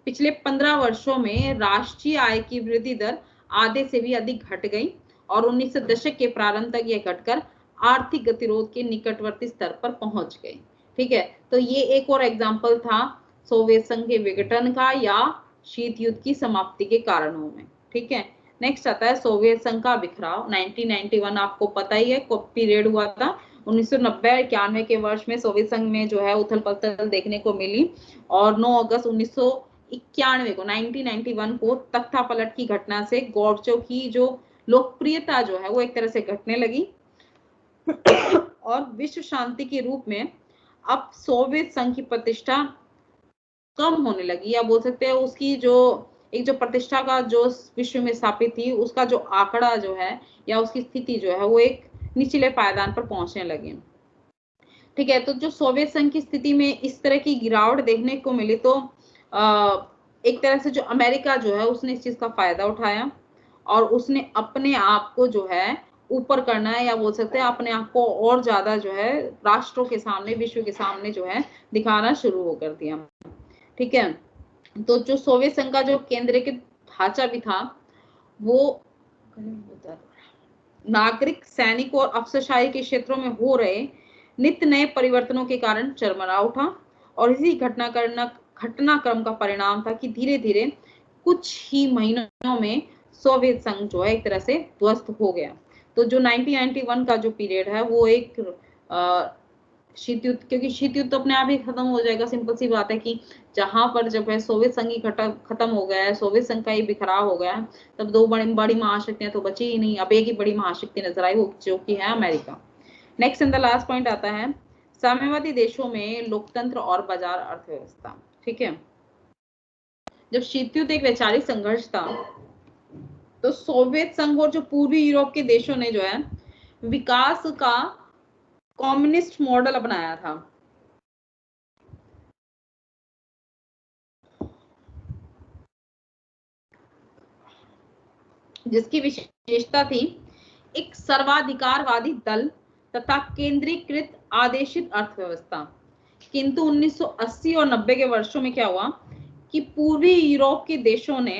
S2: पिछले 15 वर्षों में राष्ट्रीय आय की वृद्धि दर आधे से भी अधिक घट गई और 19 दशक के प्रारंभ तक यह घटकर आर्थिक गतिरोध के निकटवर्ती स्तर पर पहुंच गई। ठीक है, तो ये एक और एग्जाम्पल था सोवियत संघ के विघटन का या शीत युद्ध की समाप्ति के कारणों में। ठीक है, नेक्स्ट आता है सोवियत संघ का बिखराव। 1991 आपको पता ही है पीरियड हुआ था। 1990-91 के वर्ष में सोवियत संघ में जो है उथल पुथल देखने को मिली और 9 अगस्त 1991 को 1991 को तख्ता पलट की घटना से गोर्बाचोव की जो लोकप्रियता जो है वो एक तरह से घटने लगी और विश्व शांति के रूप में अब सोवियत संघ की प्रतिष्ठा कम होने लगी, या बोल सकते हैं उसकी जो एक जो प्रतिष्ठा का जो विश्व में स्थापित थी उसका जो आंकड़ा जो है या उसकी स्थिति जो है वो एक निचले पायदान पर पहुंचने लगी। ठीक है, तो जो सोवियत संघ की स्थिति में इस तरह की गिरावट देखने को मिली तो एक तरह से जो अमेरिका जो है उसने इस चीज का फायदा उठाया और उसने अपने आप को जो है ऊपर करना है या बोल सकते हैं अपने आप को और ज्यादा जो है राष्ट्रों के सामने विश्व के सामने जो है दिखाना शुरू हो कर दिया। ठीक है, तो जो सोवियत संघ का जो केंद्रीकृत ढांचा भी था वो नागरिक सैनिक और अफसरशाही के क्षेत्रों में हो रहे नित्य नए परिवर्तनों के कारण चरमरा उठा और इसी घटनाक्रम का परिणाम था कि धीरे धीरे कुछ ही महीनों में सोवियत संघ जो है एक तरह से ध्वस्त हो गया। तो जो 1991 का जो पीरियड है वो एक शीत युद्ध, क्योंकि शीत युद्ध तो अपने आप ही खत्म हो जाएगा, सिंपल सी बात है कि जहां पर जब है सोवियत संघ ही खत्म हो गया है, सोवियत संघ का ही बिखराव हो गया है, तब दो बड़ी महाशक्तियां तो बची ही नहीं, अब एक ही बड़ी महाशक्ति नजर आई वो जो कि है America. Next and the last point आता है साम्यवादी देशों में लोकतंत्र और बाजार अर्थव्यवस्था। ठीक है, जब शीत युद्ध एक वैचारिक संघर्ष था तो सोवियत संघ और जो पूर्वी यूरोप के देशों ने जो है विकास का कम्युनिस्ट मॉडल अपनाया था। जिसकी विशेषता थी एक सर्वाधिकारवादी दल तथा केंद्रीकृत आदेशित अर्थव्यवस्था। किंतु 1980 और 90 के वर्षों में क्या हुआ कि पूर्वी यूरोप के देशों ने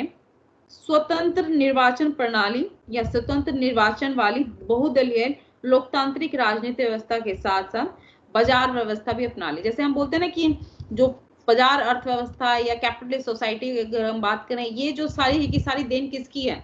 S2: स्वतंत्र निर्वाचन प्रणाली या स्वतंत्र निर्वाचन वाली बहुदलीय लोकतांत्रिक राजनीतिक व्यवस्था के साथ साथ बाजार व्यवस्था भी अपना ली। जैसे हम बोलते हैं ना कि जो बाजार अर्थव्यवस्था या कैपिटलिस्ट सोसाइटी अगर हम बात करें, ये जो सारी की सारी देन किसकी है?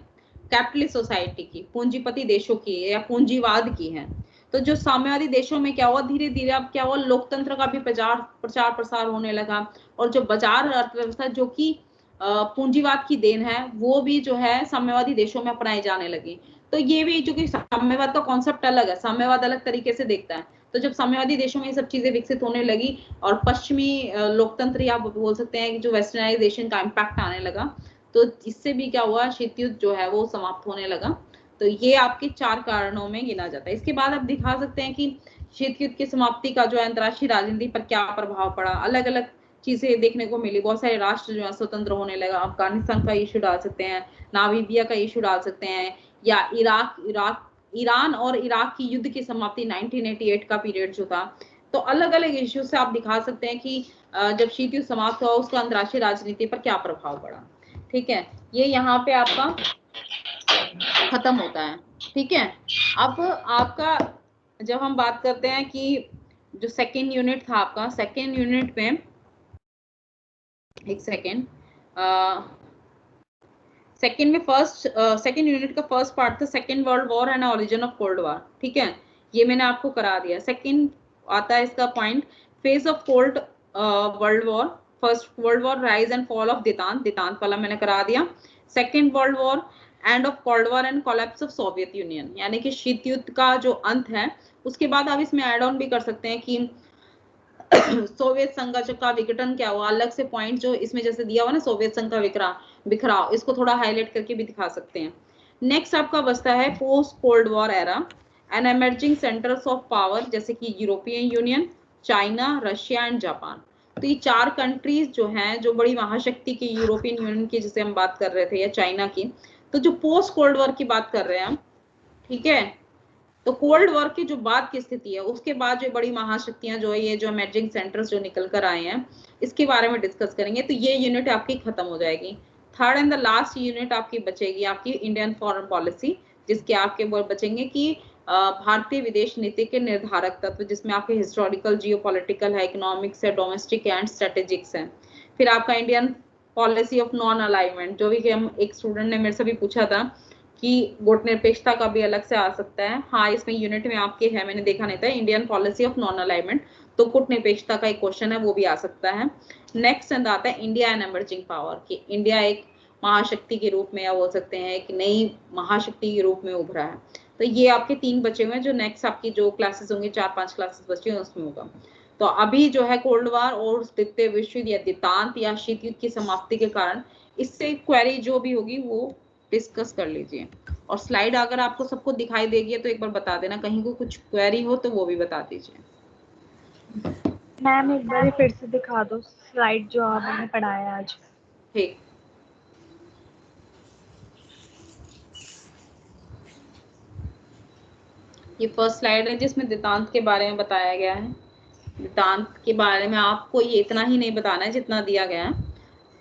S2: कैपिटलिस्ट सोसाइटी की, पूंजीपति देशों की या पूंजीवाद की है। तो जो साम्यवादी देशों में क्या हुआ, धीरे धीरे अब क्या हुआ, लोकतंत्र का भी प्रचार प्रसार होने लगा, और जो बाजार अर्थव्यवस्था जो कि पूंजीवाद की देन है, वो भी जो है साम्यवादी देशों में अपनाई जाने लगी। तो ये भी, जो कि साम्यवाद का कॉन्सेप्ट अलग है, साम्यवाद अलग तरीके से देखता है। तो जब साम्यवादी देशों में ये सब चीजें विकसित होने लगी और पश्चिमी लोकतंत्र या बोल सकते हैं कि जो वेस्टर्नाइजेशन का इम्पैक्ट आने लगा, तो इससे भी क्या हुआ, शीत युद्ध जो है वो समाप्त होने लगा। तो ये आपके 4 कारणों में गिना जाता है। इसके बाद आप दिखा सकते हैं कि शीत युद्ध की समाप्ति का जो है अंतर्राष्ट्रीय राजनीति पर क्या प्रभाव पड़ा। अलग अलग चीजें देखने को मिली, बहुत सारे राष्ट्र जो है स्वतंत्र होने लगा। अफगानिस्तान का इशू डाल सकते हैं, नामीबिया का इशू डाल सकते हैं, या ईरान और इराक की युद्ध की समाप्ति 1988 का पीरियड जो था। तो अलग अलग इश्यू से आप दिखा सकते हैं कि जब शीत युद्ध समाप्त हुआ उसका अंतर्राष्ट्रीय राजनीति पर क्या प्रभाव पड़ा। ठीक है, ये यहाँ पे आपका खत्म होता है। ठीक है, अब आपका जब हम बात करते हैं कि जो सेकेंड यूनिट था आपका, सेकेंड यूनिट में एक सेकेंड, सेकेंड में सेकेंड यूनिट का फर्स्ट पार्ट था second world war and origin of cold war. ठीक है, ये मैंने आपको करा दिया। सेकेंड आता है इसका point, phase of cold world war, first world war, rise and fall of detente वाला मैंने करा दिया। Second world war, end of cold war and collapse of Soviet Union, यानी कि शीत युद्ध का जो अंत है। उसके बाद आप इसमें एड ऑन भी कर सकते हैं कि सोवियत संघ का विघटन क्या हुआ, अलग से पॉइंट जो इसमें जैसे दिया हुआ ना, सोवियत संघ का बिखराव, इसको थोड़ा हाईलाइट करके भी दिखा सकते हैं। नेक्स्ट आपका बचता है post cold war era and emerging centres of power, जैसे कि European union, China, Russia and Japan. तो ये 4 कंट्रीज जो हैं, जो बड़ी महाशक्ति की, यूरोपियन यूनियन की जिसे हम बात कर रहे थे, या चाइना की, तो जो पोस्ट कोल्ड वॉर की बात कर रहे हैं हम। ठीक है, तो कोल्ड वॉर की जो बाद की स्थिति है, उसके बाद जो बड़ी महाशक्तियां जो है, ये जो इमर्जिंग सेंटर्स जो निकल कर आए हैं, इसके बारे में डिस्कस करेंगे। तो ये यूनिट आपकी खत्म हो जाएगी। Third and the last unit आपकी बचेगी आपकी इंडियन फॉरेन पॉलिसी, जिसके आपके बचेंगे कि भारतीय विदेश नीति के निर्धारक तत्व, जिसमें आपके हिस्टोरिकल, जियोपॉलिटिकल है, इकोनॉमिक्स है, डोमेस्टिक एंड स्ट्रेटेजिक्स है। फिर आपका Indian policy of non alignment, जो भी हम, एक स्टूडेंट ने मेरे से भी पूछा था कि गुट निरपेक्षता का भी अलग से आ सकता है। हाँ, इसमें यूनिट में आपके है, मैंने देखा नहीं था, Indian policy of non alignment, तो गुट निरपेक्षता का एक क्वेश्चन है, वो भी आ सकता है। नेक्स्ट आता है इंडिया एंड एमर्जिंग पावर, कि इंडिया एक महाशक्ति के रूप में, या बोल सकते हैं एक नई महाशक्ति के रूप में उभरा है। तो ये आपके 3 बचे हुए हैं, जो नेक्स्ट आपकी जो क्लासेस होंगी, 4-5 क्लासेस बची हैं, उसमें होगा। तो अभी जो है कोल्ड वॉर और द्वितीय विश्व युद्ध या देतांत या शीत युद्ध की समाप्ति के कारण, इससे क्वेरी जो भी होगी वो डिस्कस कर लीजिए। और स्लाइड अगर आपको सबको दिखाई देगी तो एक बार बता देना, कहीं को कुछ क्वेरी हो तो वो भी बता दीजिए।
S4: मैम एक बार फिर से दिखा दो स्लाइड जो आपने पढ़ाया आज।
S2: ठीक, ये फर्स्ट स्लाइड है जिसमें देतांत के बारे में बताया गया है। देतांत के बारे में आपको ये इतना ही नहीं बताना है जितना दिया गया है,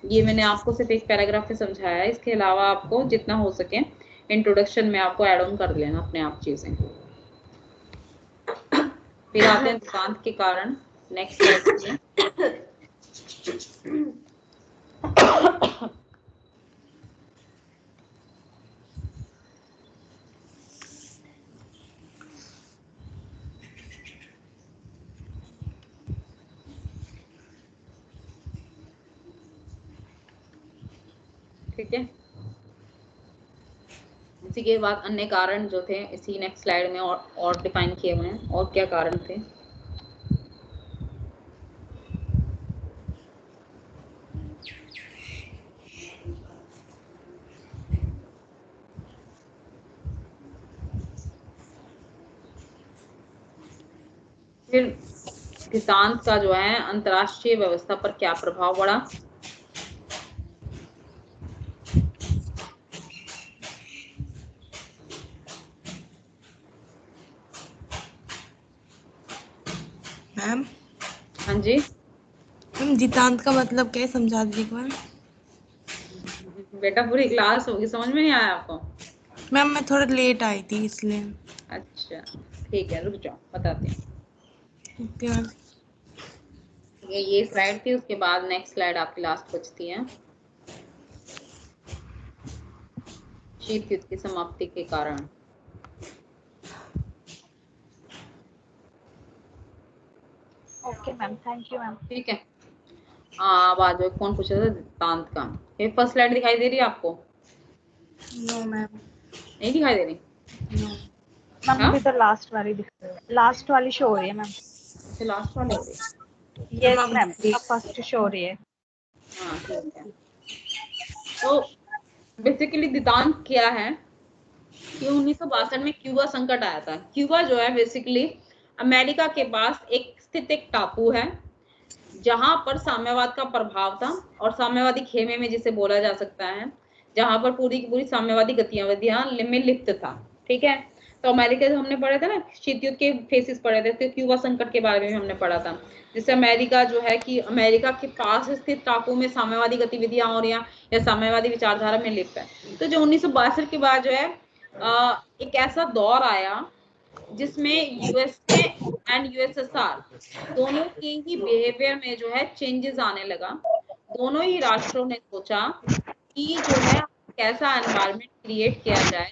S2: ये मैंने आपको सिर्फ एक पैराग्राफ में समझाया है। इसके अलावा आपको जितना हो सके इंट्रोडक्शन में आपको ऐड ऑन कर लेना अपने आप चीजें। फिर आते हैं देतांत के कारण, नेक्स्ट स्लाइड। ठीक है, इसी के बाद अन्य कारण जो थे इसी नेक्स्ट स्लाइड में और डिफाइन किए हुए हैं, और क्या कारण थे। फिर देतांत का जो है अंतरराष्ट्रीय व्यवस्था पर क्या प्रभाव पड़ा।
S5: मैम,
S2: हाँ जी,
S5: मैम देतांत का मतलब क्या है, समझा दीजिए एक बार।
S2: बेटा पूरी क्लास होगी, समझ में नहीं आया आपको?
S5: मैम मैं थोड़ा लेट आई थी इसलिए।
S2: अच्छा ठीक है, रुक जाओ बताती हूँ।
S5: Okay ma'am.
S2: ये स्लाइड थी, उसके बाद नेक्स्ट स्लाइड आपकी लास्ट बचती है। शीत युद्ध की समाप्ति के कारण।
S4: Okay ma'am, thank you ma'am.
S2: ठीक है, अब आ जाओ, कौन पूछा था दीप्तांत का? ये फर्स्ट स्लाइड दिखाई दे रही है आपको?
S5: No ma'am.
S2: नहीं दिखाई दे रही?
S5: नो
S4: मैम
S2: हाँ
S4: अभी तो लास्ट वाली दिख रही है, लास्ट वाली शो हो रही है मैम।
S2: अच्छा, लास्ट वाली हो रही है।
S4: यस मैम, अब फर्स्ट शो हो रही है।
S2: हाँ ठीक है। तो बेसिकली दीप्तांत क्या है कि 1962 में क्यूबा संकट आया था। क्यूबा जो है बेसिकली अमेरिका के पास एक स्थित एक टापू है, जहां पर साम्यवाद का प्रभाव था और साम्यवादी खेमे में जिसे बोला जा सकता है, जहां पर पूरी की पूरी साम्यवादी गतिविधियां में लिप्त था। ठीक है, तो अमेरिका जो हमने पढ़े थे ना, शीत युद्ध के फेसिस पढ़े थे, तो क्यूबा संकट के बारे में हमने पढ़ा था, जिससे अमेरिका जो है कि अमेरिका के पास स्थित टापू में साम्यवादी गतिविधियां हो रही हैं या साम्यवादी विचारधारा में लिप्त है। तो जो 1962 के बाद जो है एक ऐसा दौर आया जिसमें यूएसए एंड यूएसएसआर दोनों के ही बिहेवियर में जो है चेंजेस आने लगा। दोनों ही राष्ट्रों ने सोचा कि जो है कैसा एनवायरनमेंट क्रिएट किया जाए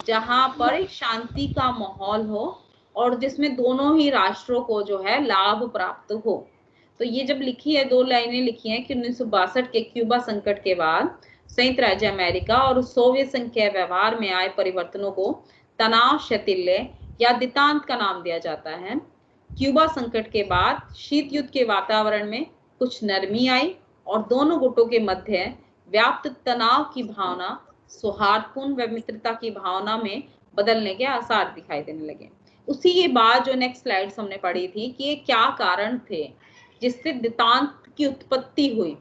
S2: जहां पर एक शांति का माहौल हो और जिसमें दोनों ही राष्ट्रों को जो है लाभ प्राप्त हो। तो ये जब लिखी है, 2 लाइनें लिखी हैं कि 1962 के क्यूबा संकट के बाद संयुक्त राज्य अमेरिका और सोवियत संघ के व्यवहार में आए परिवर्तनों को तनाव शैथिल्य या दितांत का नाम दिया जाता है। क्यूबा संकट के बाद शीत युद्ध के वातावरण में कुछ नरमी आई और दोनों गुटों के मध्य व्याप्त तनाव की भावना सौहार्दपूर्ण व मित्रता की भावना में बदलने के आसार दिखाई देने लगे। उसी के बाद जो नेक्स्ट स्लाइड्स हमने पढ़ी थी कि ये क्या कारण थे जिससे दितांत की उत्पत्ति हुई,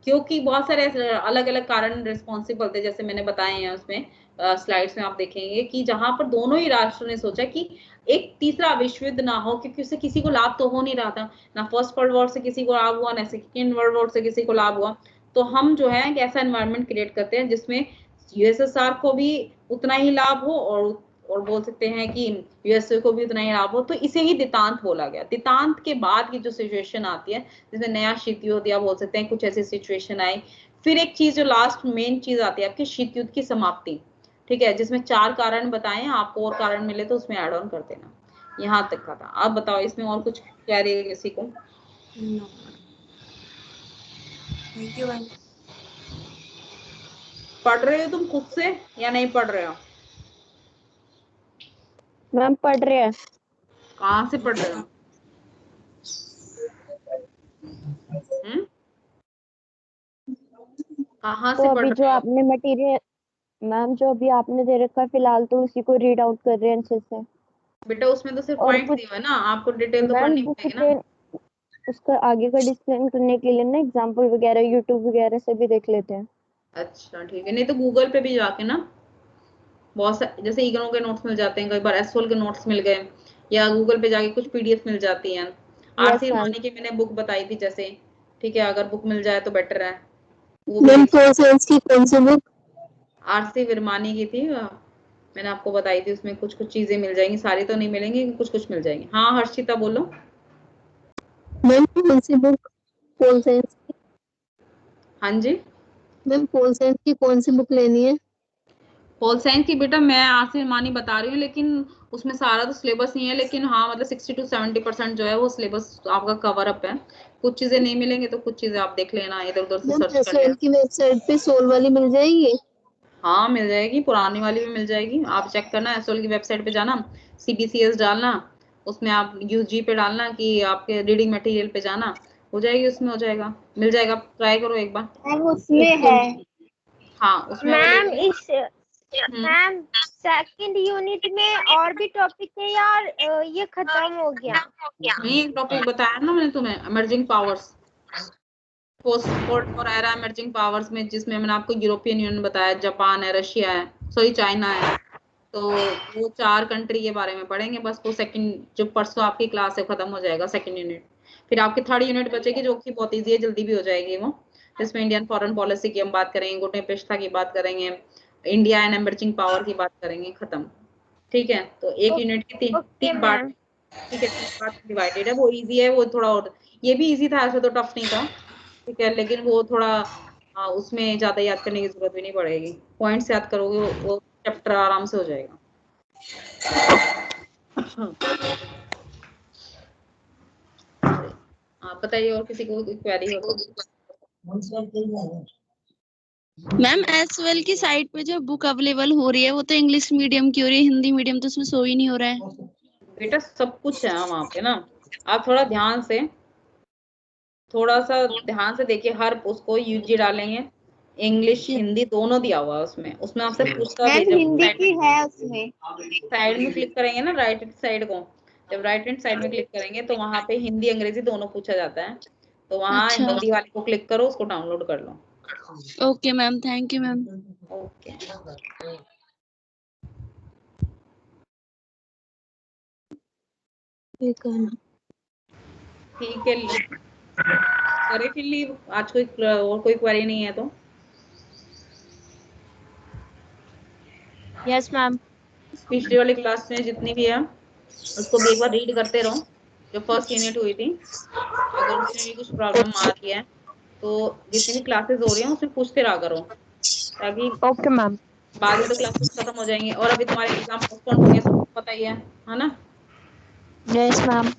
S2: क्योंकि बहुत सारे अलग अलग कारण रिस्पॉन्सिबल थे, जैसे मैंने बताए हैं उसमें स्लाइड्स में आप देखेंगे कि जहां पर दोनों ही राष्ट्रों ने सोचा कि एक तीसरा विश्व युद्ध ना हो, क्योंकि उससे किसी को लाभ तो हो नहीं रहा था, ना फर्स्ट वर्ल्ड वॉर से किसी को लाभ हुआ, ना सेकेंड वर्ल्ड वॉर से किसी को लाभ हुआ। तो हम जो है एक ऐसा एनवायरनमेंट क्रिएट करते हैं जिसमें यूएसएसआर को भी उतना ही लाभ हो और बोल सकते हैं कि यूएसए को भी उतना ही लाभ हो। तो इसे ही दितांत बोला गया। दितांत के बाद की जो सिचुएशन आती है जिसमें नया शीत युद्ध या बोल सकते हैं कुछ ऐसी सिचुएशन आई। फिर एक चीज जो लास्ट मेन चीज आती है आपकी शीत युद्ध की समाप्ति, ठीक है, जिसमें 4 कारण बताए हैं। आपको और कारण मिले तो उसमें ऐड ऑन कर देना। यहाँ तक का था। आप बताओ इसमें और कुछ कह रही है किसी को?
S5: Thank you ma'am.
S2: पढ़ रहे हो तुम खुद से या नहीं पढ़ रहे हो?
S3: मैम पढ़ रहे हैं।
S2: कहाँ से पढ़ रहे हो? कहाँ
S3: तो
S2: से
S3: अभी
S2: पढ़
S3: जो
S2: रहे हो?
S3: आपने मटेरियल मैम जो अभी आपने दे रखा है फिलहाल तो उसी को रीड आउट कर रहे हैं अच्छे से।
S2: बेटा उसमें तो सिर्फ
S3: और
S2: पॉइंट
S3: कुछ
S2: दिए हुए ना, आपको डिटेल तो
S3: मैम
S2: पढ़नी
S3: बुक
S2: पड़ेगी ना।
S3: पे उसका आगे का डिस्प्लेन करने के लिए ना एग्जाम्पल वगैरह यूट्यूब वगैरह से भी देख लेते हैं।
S2: अच्छा ठीक है, नहीं तो गूगल पे भी जाके ना बहुत सारे, जैसे इग्नो के नोट्स मिल जाते हैं, कई बार एसओएल के नोट्स मिल गए, या गूगल पे जाके कुछ पीडीएफ मिल जाती हैं।
S3: Yes
S2: RC
S3: ma'am.
S2: रमानी की मैंने बुक बताई थी जैसे, ठीक है, अगर बुक मिल जाए तो बेटर है, वो भी
S3: मैम
S2: देख।
S3: पोल साइंस की कौन सी बुक?
S2: आरसी विरमानी की थी, मैंने आपको बताई थी, उसमें कुछ कुछ चीजें मिल जाएंगी, सारी तो नहीं मिलेंगी, कुछ कुछ मिल जाएंगी। हाँ हर्षिता बोलो।
S3: मैम कौन सी बुक? पोल साइंस की?
S2: हाँ जी,
S3: मैम पोल साइंस की कौन सी बुक लेनी है?
S2: होल साइंस की बेटा मैं आरसी विरमानी बता रही हूँ, लेकिन उसमें सारा तो सिलेबस नहीं है, लेकिन हाँ मतलब 60 to 70% जो है वो सिलेबस आपका कवर अप है। कुछ चीजें नहीं मिलेंगी तो कुछ चीजें आप देख लेना, इधर उधर से
S3: मैम
S2: सर्च कर
S3: एसओएल
S2: लेना।
S3: की वेबसाइट पे सोल वाली मिल जाएगी?
S2: हाँ मिल जाएगी, पुरानी वाली भी मिल जाएगी, आप चेक करना, एसओएल की वेबसाइट पे जाना, सीबीसीएस डालना, उसमें आप यूजी पे डालना कि आपके रीडिंग मटेरियल पे जाना, हो जाएगी, उसमें हो जाएगा, मिल जाएगा, ट्राई करो एक बार।
S4: मैम उसमें है।
S2: हाँ उसमें
S6: मैम
S2: अवेलेबल है।
S6: इस मैम सेकंड यूनिट में और भी टॉपिक है यार, ये खत्म हो गया।
S2: नहीं एक टॉपिक बताया ना मैंने तुम्हें, emerging powers, post cold war era emerging powers में, जिसमें मैंने आपको यूरोपियन यूनियन बताया, जापान है, रशिया है, सॉरी चाइना है, तो वो 4 कंट्री के बारे में पढ़ेंगे बस। वो सेकंड जो परसों आपकी क्लास है खत्म हो जाएगा सेकंड यूनिट। फिर आपकी थर्ड यूनिट बचेगी जो कि बहुत ईजी है, जल्दी भी हो जाएगी वो। जिसमें इंडियन फॉरेन पॉलिसी की हम बात करेंगे, गुटे पेश्ता की बात करेंगे, इंडिया एंड एमर्जिंग पावर की बात करेंगे, खत्म। ठीक है, तो एक यूनिट की तीन पार्ट, ठीक है, 3 पार्ट डिवाइडेड है। वो इजी है, वो थोड़ा और ये भी इजी था, ऐसे तो टफ नहीं था, ठीक है, लेकिन वो थोड़ा उसमें ज्यादा याद करने की जरूरत भी नहीं पड़ेगी, पॉइंट्स याद करोगे वो चैप्टर आराम से हो जाएगा। आप बताइए और किसी को कोई क्वेरी हो तो।
S7: मैम एसवेल की साइट पे जो बुक अवेलेबल हो रही है वो तो इंग्लिश मीडियम की हो रही है, हिंदी मीडियम तो उसमें शो ही नहीं हो रहा है।
S2: बेटा सब कुछ है वहाँ पे ना, आप थोड़ा ध्यान से, थोड़ा सा ध्यान से देखिए, हर उसको यूजी डालेंगे, इंग्लिश हिंदी दोनों दिया हुआ है उसमें, उसमें आपसे पूछता है, जब
S6: हिंदी की है उसमें,
S2: साइड में क्लिक करेंगे ना, राइट हैंड साइड को, जब राइट हैंड साइड में क्लिक करेंगे तो वहाँ पे हिंदी अंग्रेजी दोनों पूछा जाता है, तो वहाँ
S7: अच्छा।
S2: हिंदी वाले को क्लिक करो, उसको डाउनलोड कर लो।
S7: Okay ma'am, thank you ma'am.
S2: Okay, ठीक है, करे फिर लीव, आज कोई और कोई क्वेरी नहीं है तो।
S3: Yes ma'am.
S2: पिछली वाली क्लास में जितनी भी है उसको भी एक बार रीड करते रहो, जो फर्स्ट यूनिट हुई थी, अगर उसमें भी कुछ प्रॉब्लम आ रही है तो जितनी भी क्लासेस हो रही हैं उसमें पूछते रहा करो, ताकि
S3: ओके मैम।
S2: बाद में तो क्लासेस खत्म हो जाएंगे, और अभी तुम्हारे एग्जाम पोस्टपोन होंगे, सबको पता ही है ना।
S3: Yes ma'am.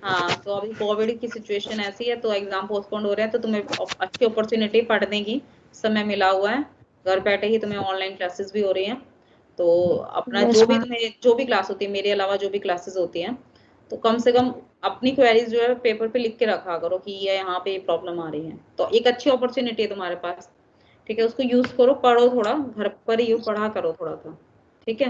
S2: हाँ, तो अभी कोविड की सिचुएशन ऐसी है तो एग्जाम पोस्टपोन हो रहे हैं, तो तुम्हें अच्छी अपॉर्चुनिटी पढ़ने की समय मिला हुआ है, घर बैठे ही तुम्हें ऑनलाइन क्लासेस भी हो रही हैं, तो अपना
S3: Yes,
S2: जो भी
S3: ma'am.
S2: तुम्हें जो भी क्लास होती है, मेरे अलावा जो भी क्लासेस होती हैं, तो कम से कम अपनी क्वेरीज जो है पेपर पे लिख के रखा करो कि ये यहाँ पे प्रॉब्लम आ रही है, तो एक अच्छी अपॉर्चुनिटी है तुम्हारे पास, ठीक है, उसको यूज करो, पढ़ो, थोड़ा घर पर ही पढ़ा करो थोड़ा सा।